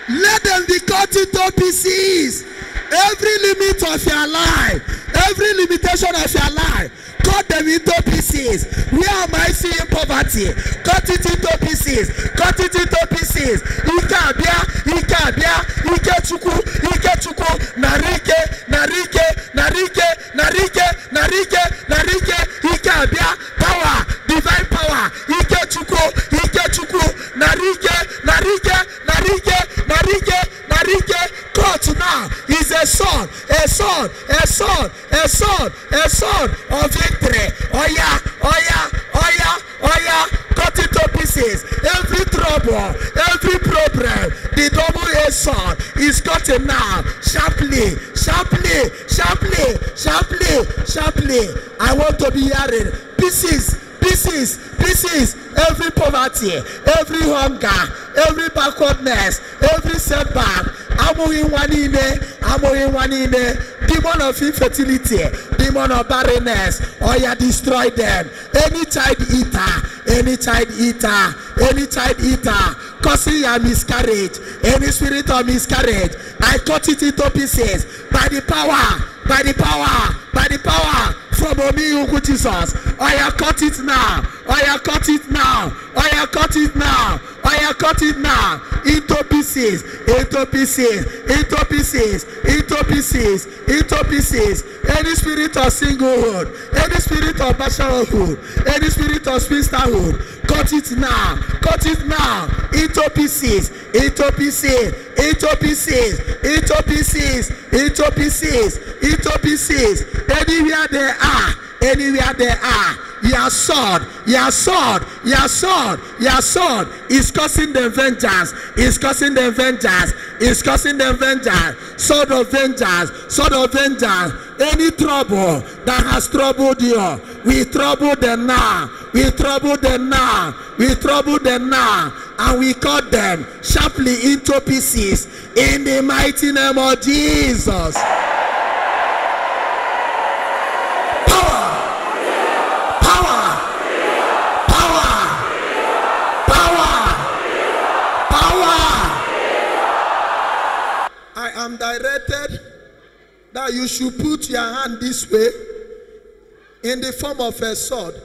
Let them be cut into pieces. Every limit of your life, every limitation of your life, cut them into pieces. Where am I seeing poverty? Cut it into pieces. Cut it into pieces. Ikabia, Ikabia, Ikechuku, Ikechuku, Narike, Narike, Narike, Narike, Narike, Narike, Ikabia, power, divine power, Ikechuku, Ikechuku, Narike, Narike, Narike, Narike, Narike, cut now. Is a son, a son, a son, a son, a son of victory. Oya, oya, oya, oya, cut it to pieces. Every trouble, every problem, the double-A sword is cutting now. Sharply, sharply, sharply, sharply, sharply. I want to be hearing pieces, pieces, pieces. Every poverty, every hunger, every backwardness, every setback. Demon of infertility, demon of barrenness, or you destroy them. Any child eater, any child eater, any child eater, causing your miscarriage, any spirit of miscarriage, I cut it into pieces by the power, by the power, by the power from Omi Yuku Jesus. I cut it now. I cut it now. I cut it now. I cut it now. Into pieces. Into pieces. Into pieces. Into pieces. Into pieces. Any spirit of singlehood. Any spirit of bachelorhood. Any spirit of spinsterhood. Cut it now. Cut it now. Into pieces. Into pieces. Into pieces. Into pieces. Into pieces. Into pieces. Anywhere they are. Anywhere they are. Your sword, your sword, your sword, your sword is causing the vengeance, is causing the vengeance, is causing the vengeance, sword of vengeance, sword of vengeance. Any trouble that has troubled you, we trouble them now, we trouble them now, we trouble them now, and we cut them sharply into pieces in the mighty name of Jesus. Directed that you should put your hand this way in the form of a sword.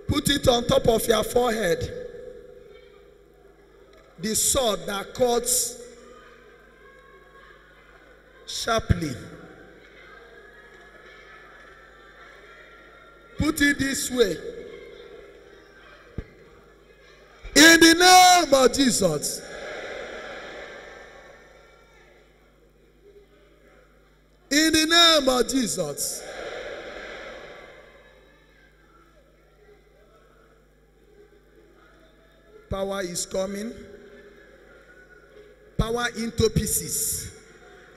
Put it on top of your forehead. The sword that cuts sharply. Put it this way. In the name of Jesus. In the name of Jesus. Power is coming. Power into pieces.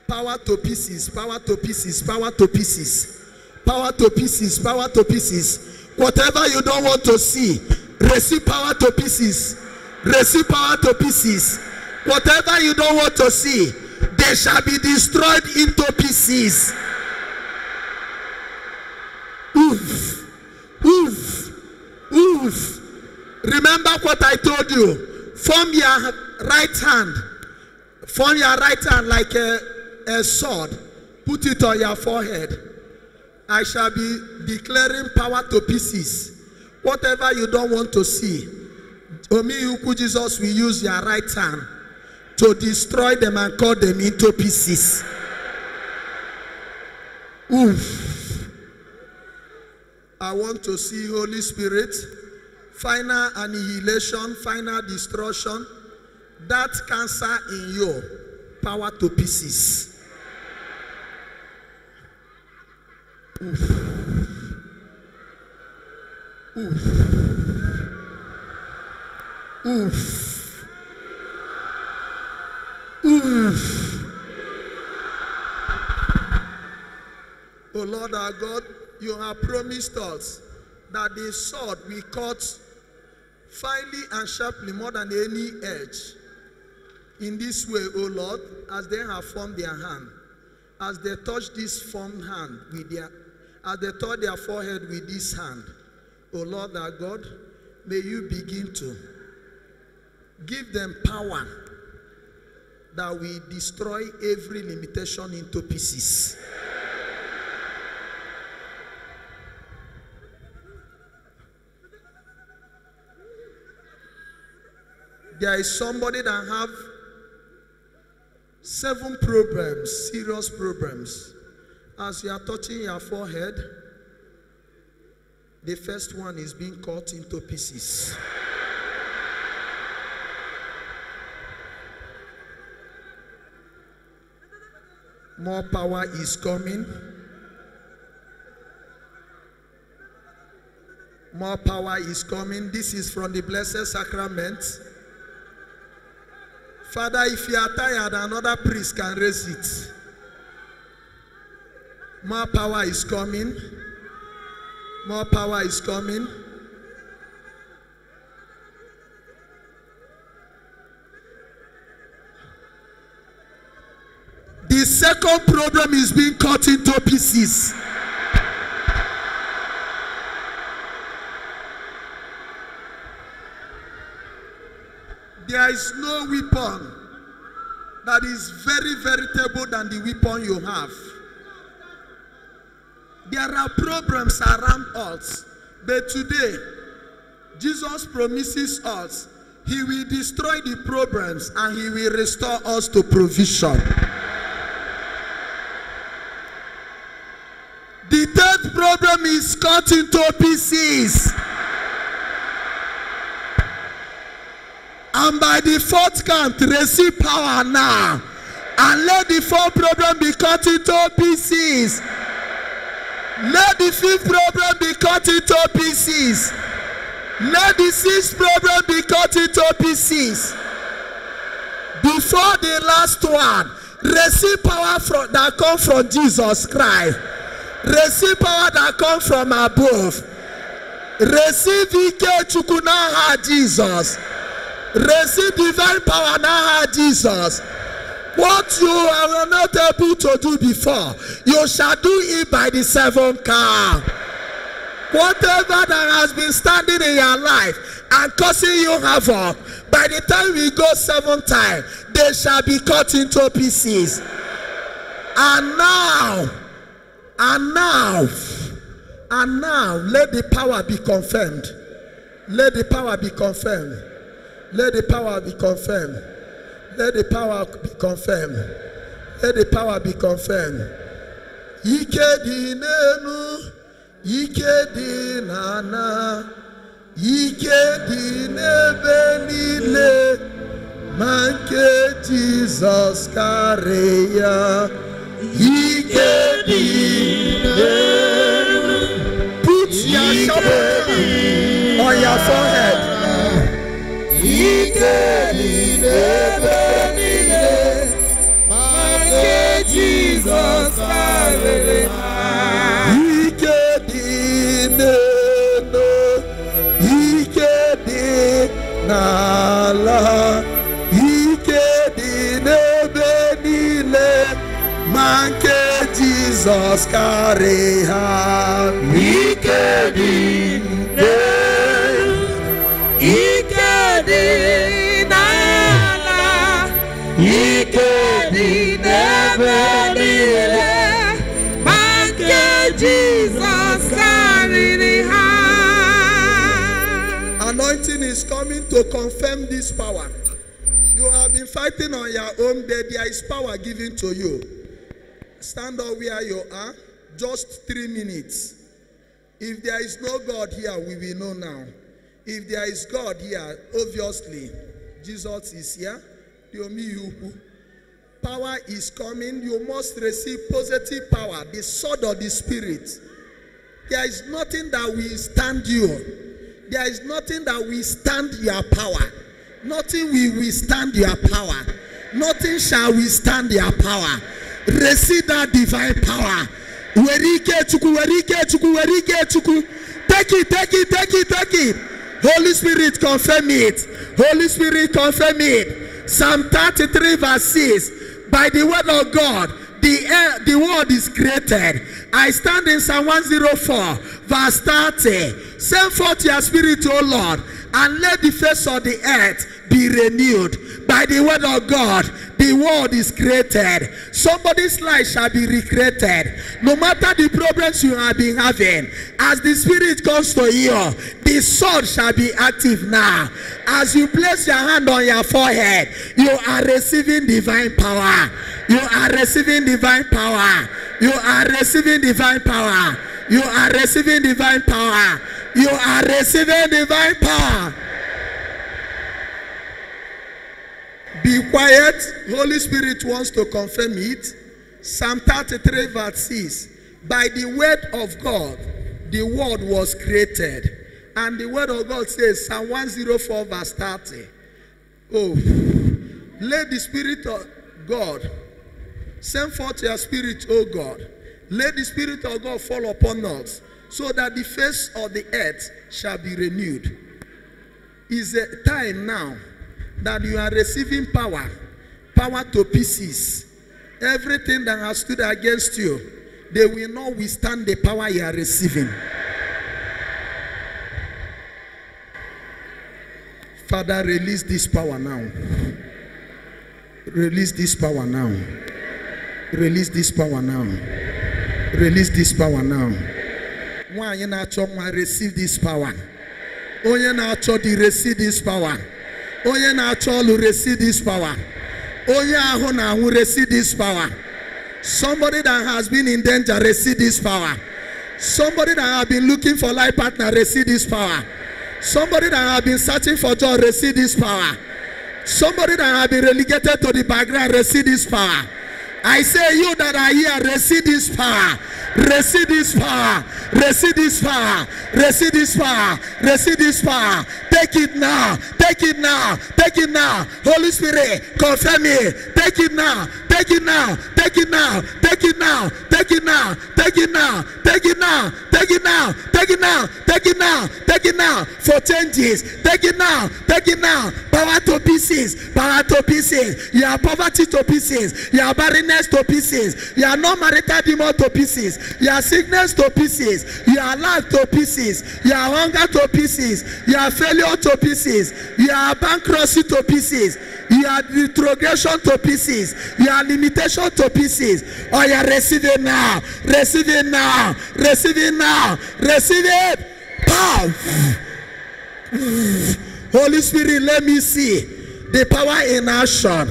Power to pieces. Power to pieces. Power to pieces. Power to pieces. Power to pieces. Whatever you don't want to see, receive power to pieces. Receive power to pieces. Whatever you don't want to see, they shall be destroyed into pieces. pieces. Oof. Oof. Oof. Remember what I told you. Form your right hand. Form your right hand like a sword. Put it on your forehead. I shall be declaring power to pieces. Whatever you don't want to see, Jesus will use your right hand to destroy them and cut them into pieces. Oof. I want to see Holy Spirit, final annihilation, final destruction. That cancer in you, power to pieces. Oof. Oof. Oof. Oof. Oh Lord our God, you have promised us that the sword will cut finely and sharply more than any edge. In this way, O Lord, as they have formed their hand, as they touch this formed hand with their, as they touch their forehead with this hand, O Lord our God, may you begin to give them power that will destroy every limitation into pieces. There is somebody that have 7 problems, serious problems. As you are touching your forehead, the first one is being cut into pieces. More power is coming. More power is coming. This is from the Blessed Sacrament. Father, if you are tired, another priest can raise it. More power is coming. More power is coming. The second problem is being cut into pieces. There is no weapon that is very veritable than the weapon you have. There are problems around us, but today, Jesus promises us He will destroy the problems and He will restore us to provision. The third problem is cut into pieces. And by the fourth count, receive power now. And let the fourth problem be cut into pieces. Let the fifth problem be cut into pieces. Let the sixth problem be cut into pieces. Before the last one, receive power that comes from Jesus Christ. Receive power that comes from above. Receive Ike Chukunaha Jesus. Receive divine power now, Jesus. What you are not able to do before, you shall do it by the 7th count. Whatever that has been standing in your life and causing you havoc, by the time we go 7th time, they shall be cut into pieces. And now, let the power be confirmed. Let the power be confirmed. Let the power be confirmed. Let the power be confirmed. Let the power be confirmed. Ike di nenu, Ike di nana, Ike di nebe nile, manke Jesus kareya. Ike di nenu. Put your shovel on your forehead. Ike di nebe nile, manke Jesus kareya. Ike di nenu, Ike di nala, Ike di nebe nile, manke Jesus carry her. Jesus carry her. Anointing is coming to confirm this power. You have been fighting on your own, but there is power given to you. Stand up where you are. Just 3 minutes. If there is no God here, we will know now. If there is God here, obviously, Jesus is here. Power is coming. You must receive positive power, the sword of the Spirit. There is nothing that will stand you. There is nothing that will stand your power. Nothing will withstand your power. Nothing shall withstand your power. Receive that divine power. Take it. Holy Spirit, confirm it. Holy Spirit, confirm it. Psalm 33 verse 6. By the word of God, the world is created. I stand in Psalm 104 verse 30. Send forth your Spirit, O Lord, and let the face of the earth be renewed. By the word of God, the world is created. Somebody's life shall be recreated. No matter the problems you have been having, as the Spirit comes to you, the sword shall be active now. As you place your hand on your forehead, you are receiving divine power. You are receiving divine power. You are receiving divine power. You are receiving divine power. You are receiving divine power. Be quiet. Holy Spirit wants to confirm it. Psalm 33 verse 6. By the word of God, the world was created. And the word of God says, Psalm 104 verse 30. Oh, let the Spirit of God send forth your Spirit, O God. Let the Spirit of God fall upon us, so that the face of the earth shall be renewed. Is a time now that you are receiving power to pieces. Everything that has stood against you, they will not withstand the power you are receiving. Father, release this power now. Release this power now. Release this power now. Release this power now. One you not receive this power. Oh, you not receive this power. Oh, you not receive this power. Oh, you receive this power. Somebody that has been in danger, receive this power. Somebody that has been looking for life partner, receive this power. Somebody that has been searching for job, receive this power. Somebody that has been relegated to the background, receive this power. I say, you that are here, receive this power. Receive this power. Receive this power. Receive this power. Receive this power. Take it now. Take it now. Take it now. Holy Spirit, confirm it. Take it now. Take it now. Take it now. Take it now. Take it now. Take it now. Take it now. Take it now. Take it now. Take it now. Take it now. For changes. Take it now. Take it now. Power to pieces. Power to pieces. Your poverty to pieces. Your barrenness to pieces. Your non-marital demon to pieces. Your sickness to pieces. Your lack to pieces. Your hunger to pieces. Your failure to pieces. Your bankruptcy to pieces. Your retrogression to pieces. Your limitation to pieces. Oh, you receive it now. Receive it now. Receive it now. Receive it. Power. Holy Spirit, let me see the power in action.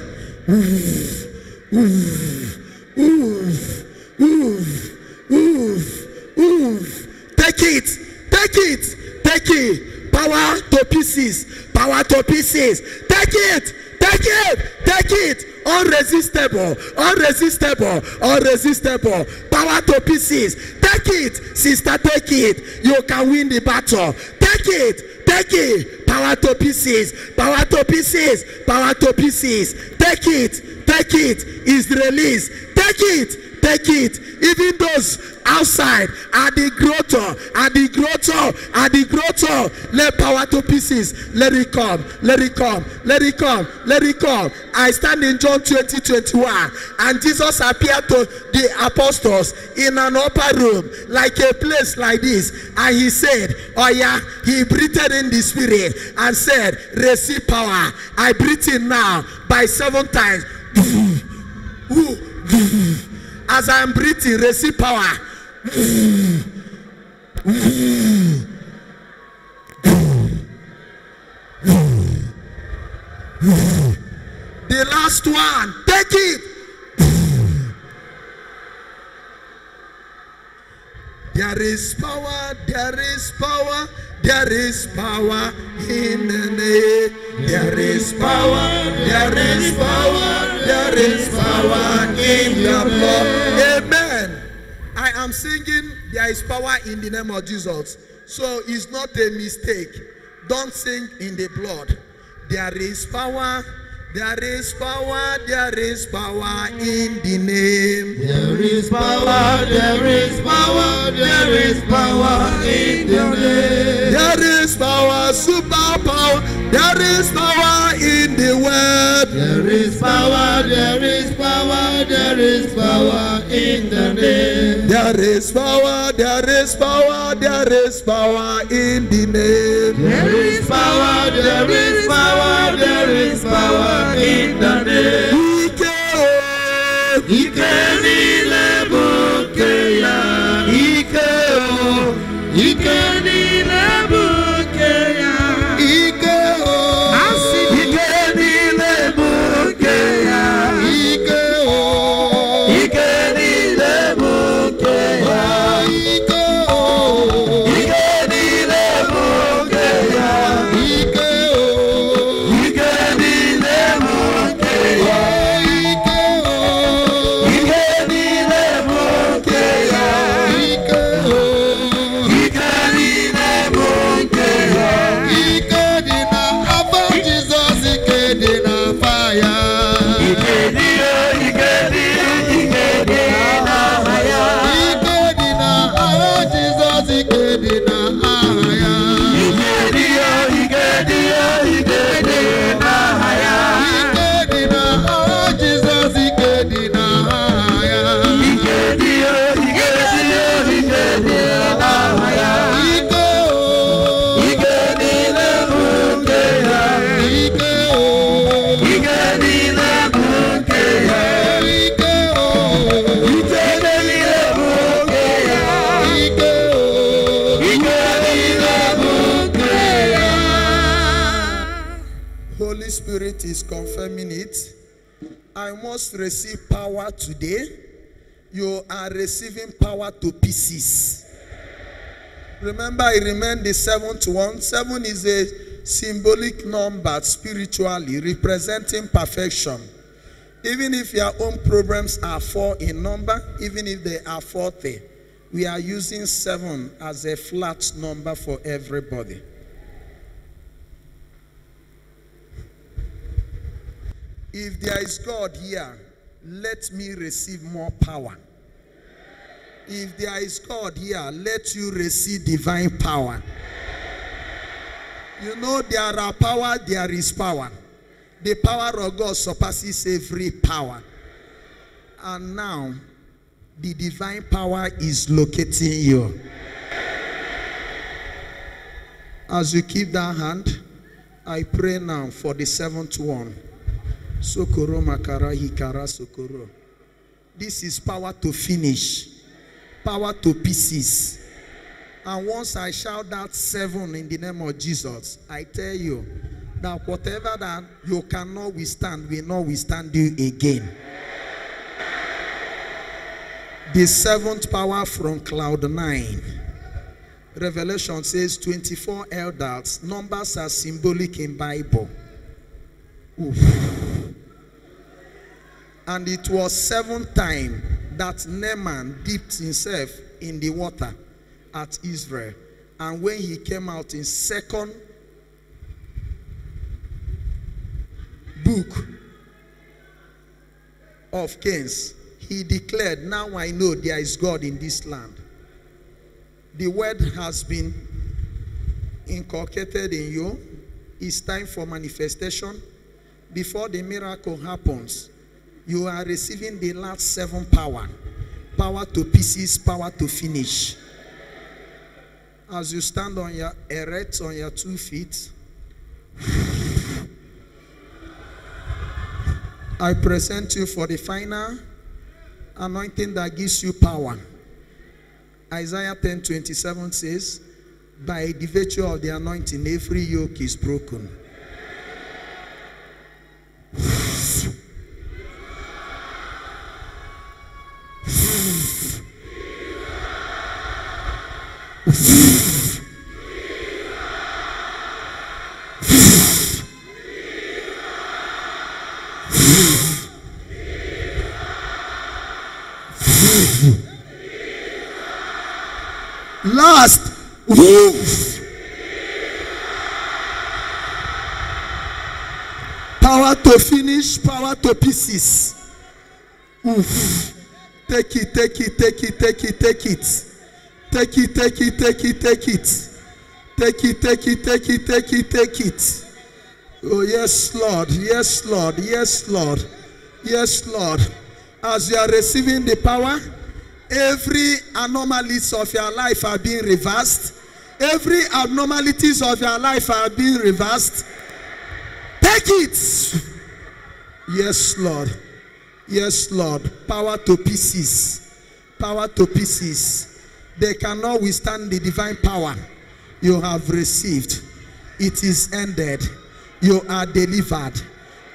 Take it. Take it. Take it. Power to pieces. Power to pieces. Take it. Take it. Take it. Unresistible. Unresistible. Unresistible. Power to pieces. Take it. Sister, take it. You can win the battle. Take it. Take it. Power to pieces. Power to pieces. Power to pieces. Take it. Take it. Is released. Take it. Take it. Even those outside, at the grotto, at the grotto, at the grotto. Let power to pieces. Let it come, let it come, let it come, let it come. I stand in John 20:21, and Jesus appeared to the apostles in an upper room, like a place like this, and he said, oh yeah, he breathed in the spirit and said, receive power. I breathe in now by 7 times. As I am breathing, receive power. The last one, take it. There is power, there is power, there is power in the name. There is power, there is power, there is power in the blood. Amen. I am singing, there is power in the name of Jesus. So it's not a mistake. Don't sing in the blood. There is power. There is power, there is power in the name. There is power, there is power, there is power in the name. There is power, super power, there is power in the word. There is power, there is power, there is power in the name. There is power, there is power, there is power in the name. There is power, there is power, there is power in the name. Ike niile bụ nke ya. Ike niile bụ nke ya. Ike niile bụ nke ya. Ike niile bụ nke ya. Ike niile bụ nke ya. Holy Spirit is confirming it. I must receive power today. You are receiving power to pieces. Remember, I remain the 7th one. 7 is a symbolic number spiritually representing perfection. Even if your own problems are 4 in number, even if they are 40, we are using 7 as a flat number for everybody. If there is God here, let me receive more power. If there is God here, let you receive divine power. You know, there are power, there is power. The power of God surpasses every power. And now, the divine power is locating you. As you keep that hand, I pray now for the 7th one. Sokoro makara hikara sokoro. This is power to finish. Power to pieces. And once I shout that 7 in the name of Jesus, I tell you that whatever that you cannot withstand will not withstand you again. The 7th power from cloud 9. Revelation says 24 elders. Numbers are symbolic in Bible. Oof. And it was 7th time that Naaman dipped himself in the water at Israel. And when he came out in 2nd book of Kings, he declared, now I know there is God in this land. The word has been inculcated in you. It's time for manifestation. Before the miracle happens, you are receiving the last 7 power. Power to pieces, power to finish. As you stand on your erect on your 2 feet, I present you for the final anointing that gives you power. Isaiah 10:27 says, by the virtue of the anointing, every yoke is broken. Last, woof. Power to finish, power to pieces. Oof. Take it, take it, take it, take it, take it. Take it, take it, take it, take it. Take it, take it, take it, take it, take it. Oh, yes, Lord. Yes, Lord. Yes, Lord. Yes, Lord. As you are receiving the power, every anomalies of your life are being reversed. Every abnormalities of your life are being reversed. Take it. Yes, Lord. Yes, Lord. Power to pieces. Power to pieces. They cannot withstand the divine power you have received. It is ended. You are delivered.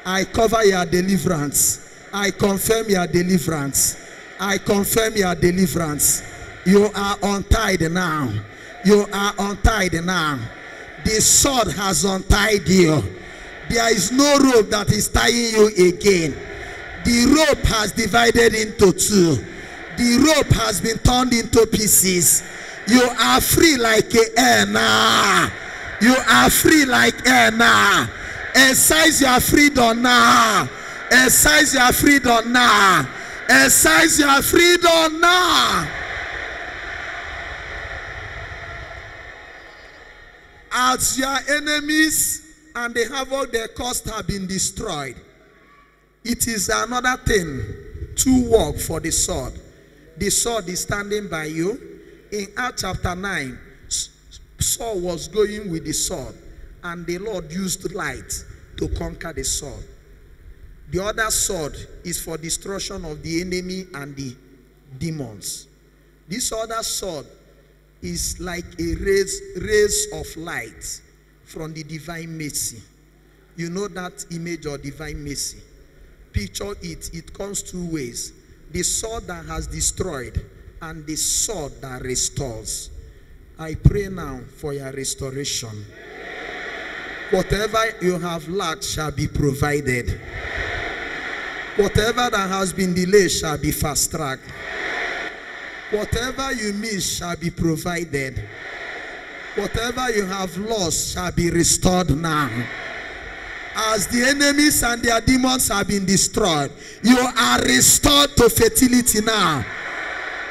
I cover your deliverance. I confirm your deliverance. I confirm your deliverance. You are untied now. You are untied now. The sword has untied you. There is no rope that is tying you again. The rope has divided into 2. The rope has been turned into pieces. You are free like air now. You are free like air now. Exercise your freedom now. Exercise your freedom now. Exercise your freedom now. As your enemies and the havoc they caused have been destroyed, it is another thing to work for the sword. The sword is standing by you. In Acts chapter 9, Saul was going with the sword, and the Lord used light to conquer the sword. The other sword is for destruction of the enemy and the demons. This other sword is like a rays of light from the divine mercy. You know that image of divine mercy. Picture it. It comes 2 ways. The sword that has destroyed and the sword that restores. I pray now for your restoration. Whatever you have lacked shall be provided. Whatever that has been delayed shall be fast-tracked. Whatever you miss shall be provided. Whatever you have lost shall be restored now. As the enemies and their demons have been destroyed, you are restored to fertility now.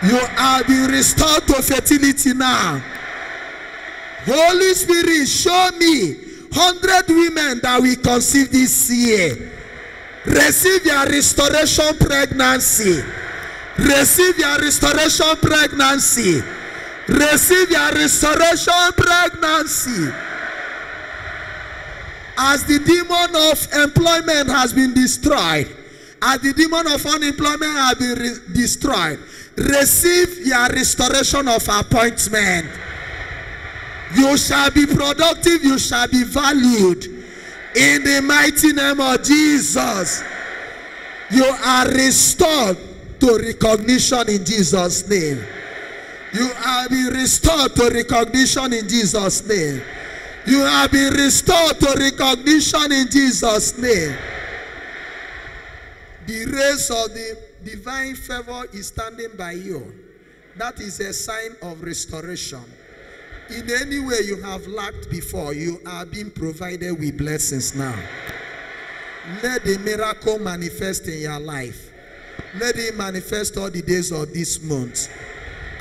You are being restored to fertility now. Holy Spirit, show me 100 women that we conceive this year. Receive your restoration pregnancy. Receive your restoration pregnancy. Receive your restoration pregnancy. As the demon of employment has been destroyed, as the demon of unemployment has been destroyed, receive your restoration of appointment. You shall be productive, you shall be valued. In the mighty name of Jesus, you are restored to recognition in Jesus' name. You are being restored to recognition in Jesus' name. You have been restored to recognition in Jesus' name. The rays of the divine favor is standing by you. That is a sign of restoration. In any way you have lacked before, you are being provided with blessings now. Let the miracle manifest in your life. Let it manifest all the days of this month.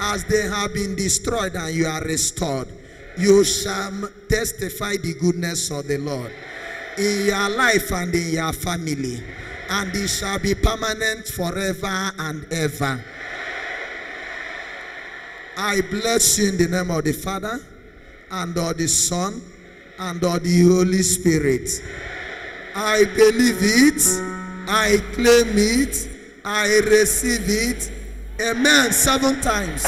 As they have been destroyed and you are restored, you shall testify the goodness of the Lord in your life and in your family, and it shall be permanent forever and ever. I bless you in the name of the Father, and of the Son, and of the Holy Spirit. I believe it, I claim it, I receive it. Amen. 7 times.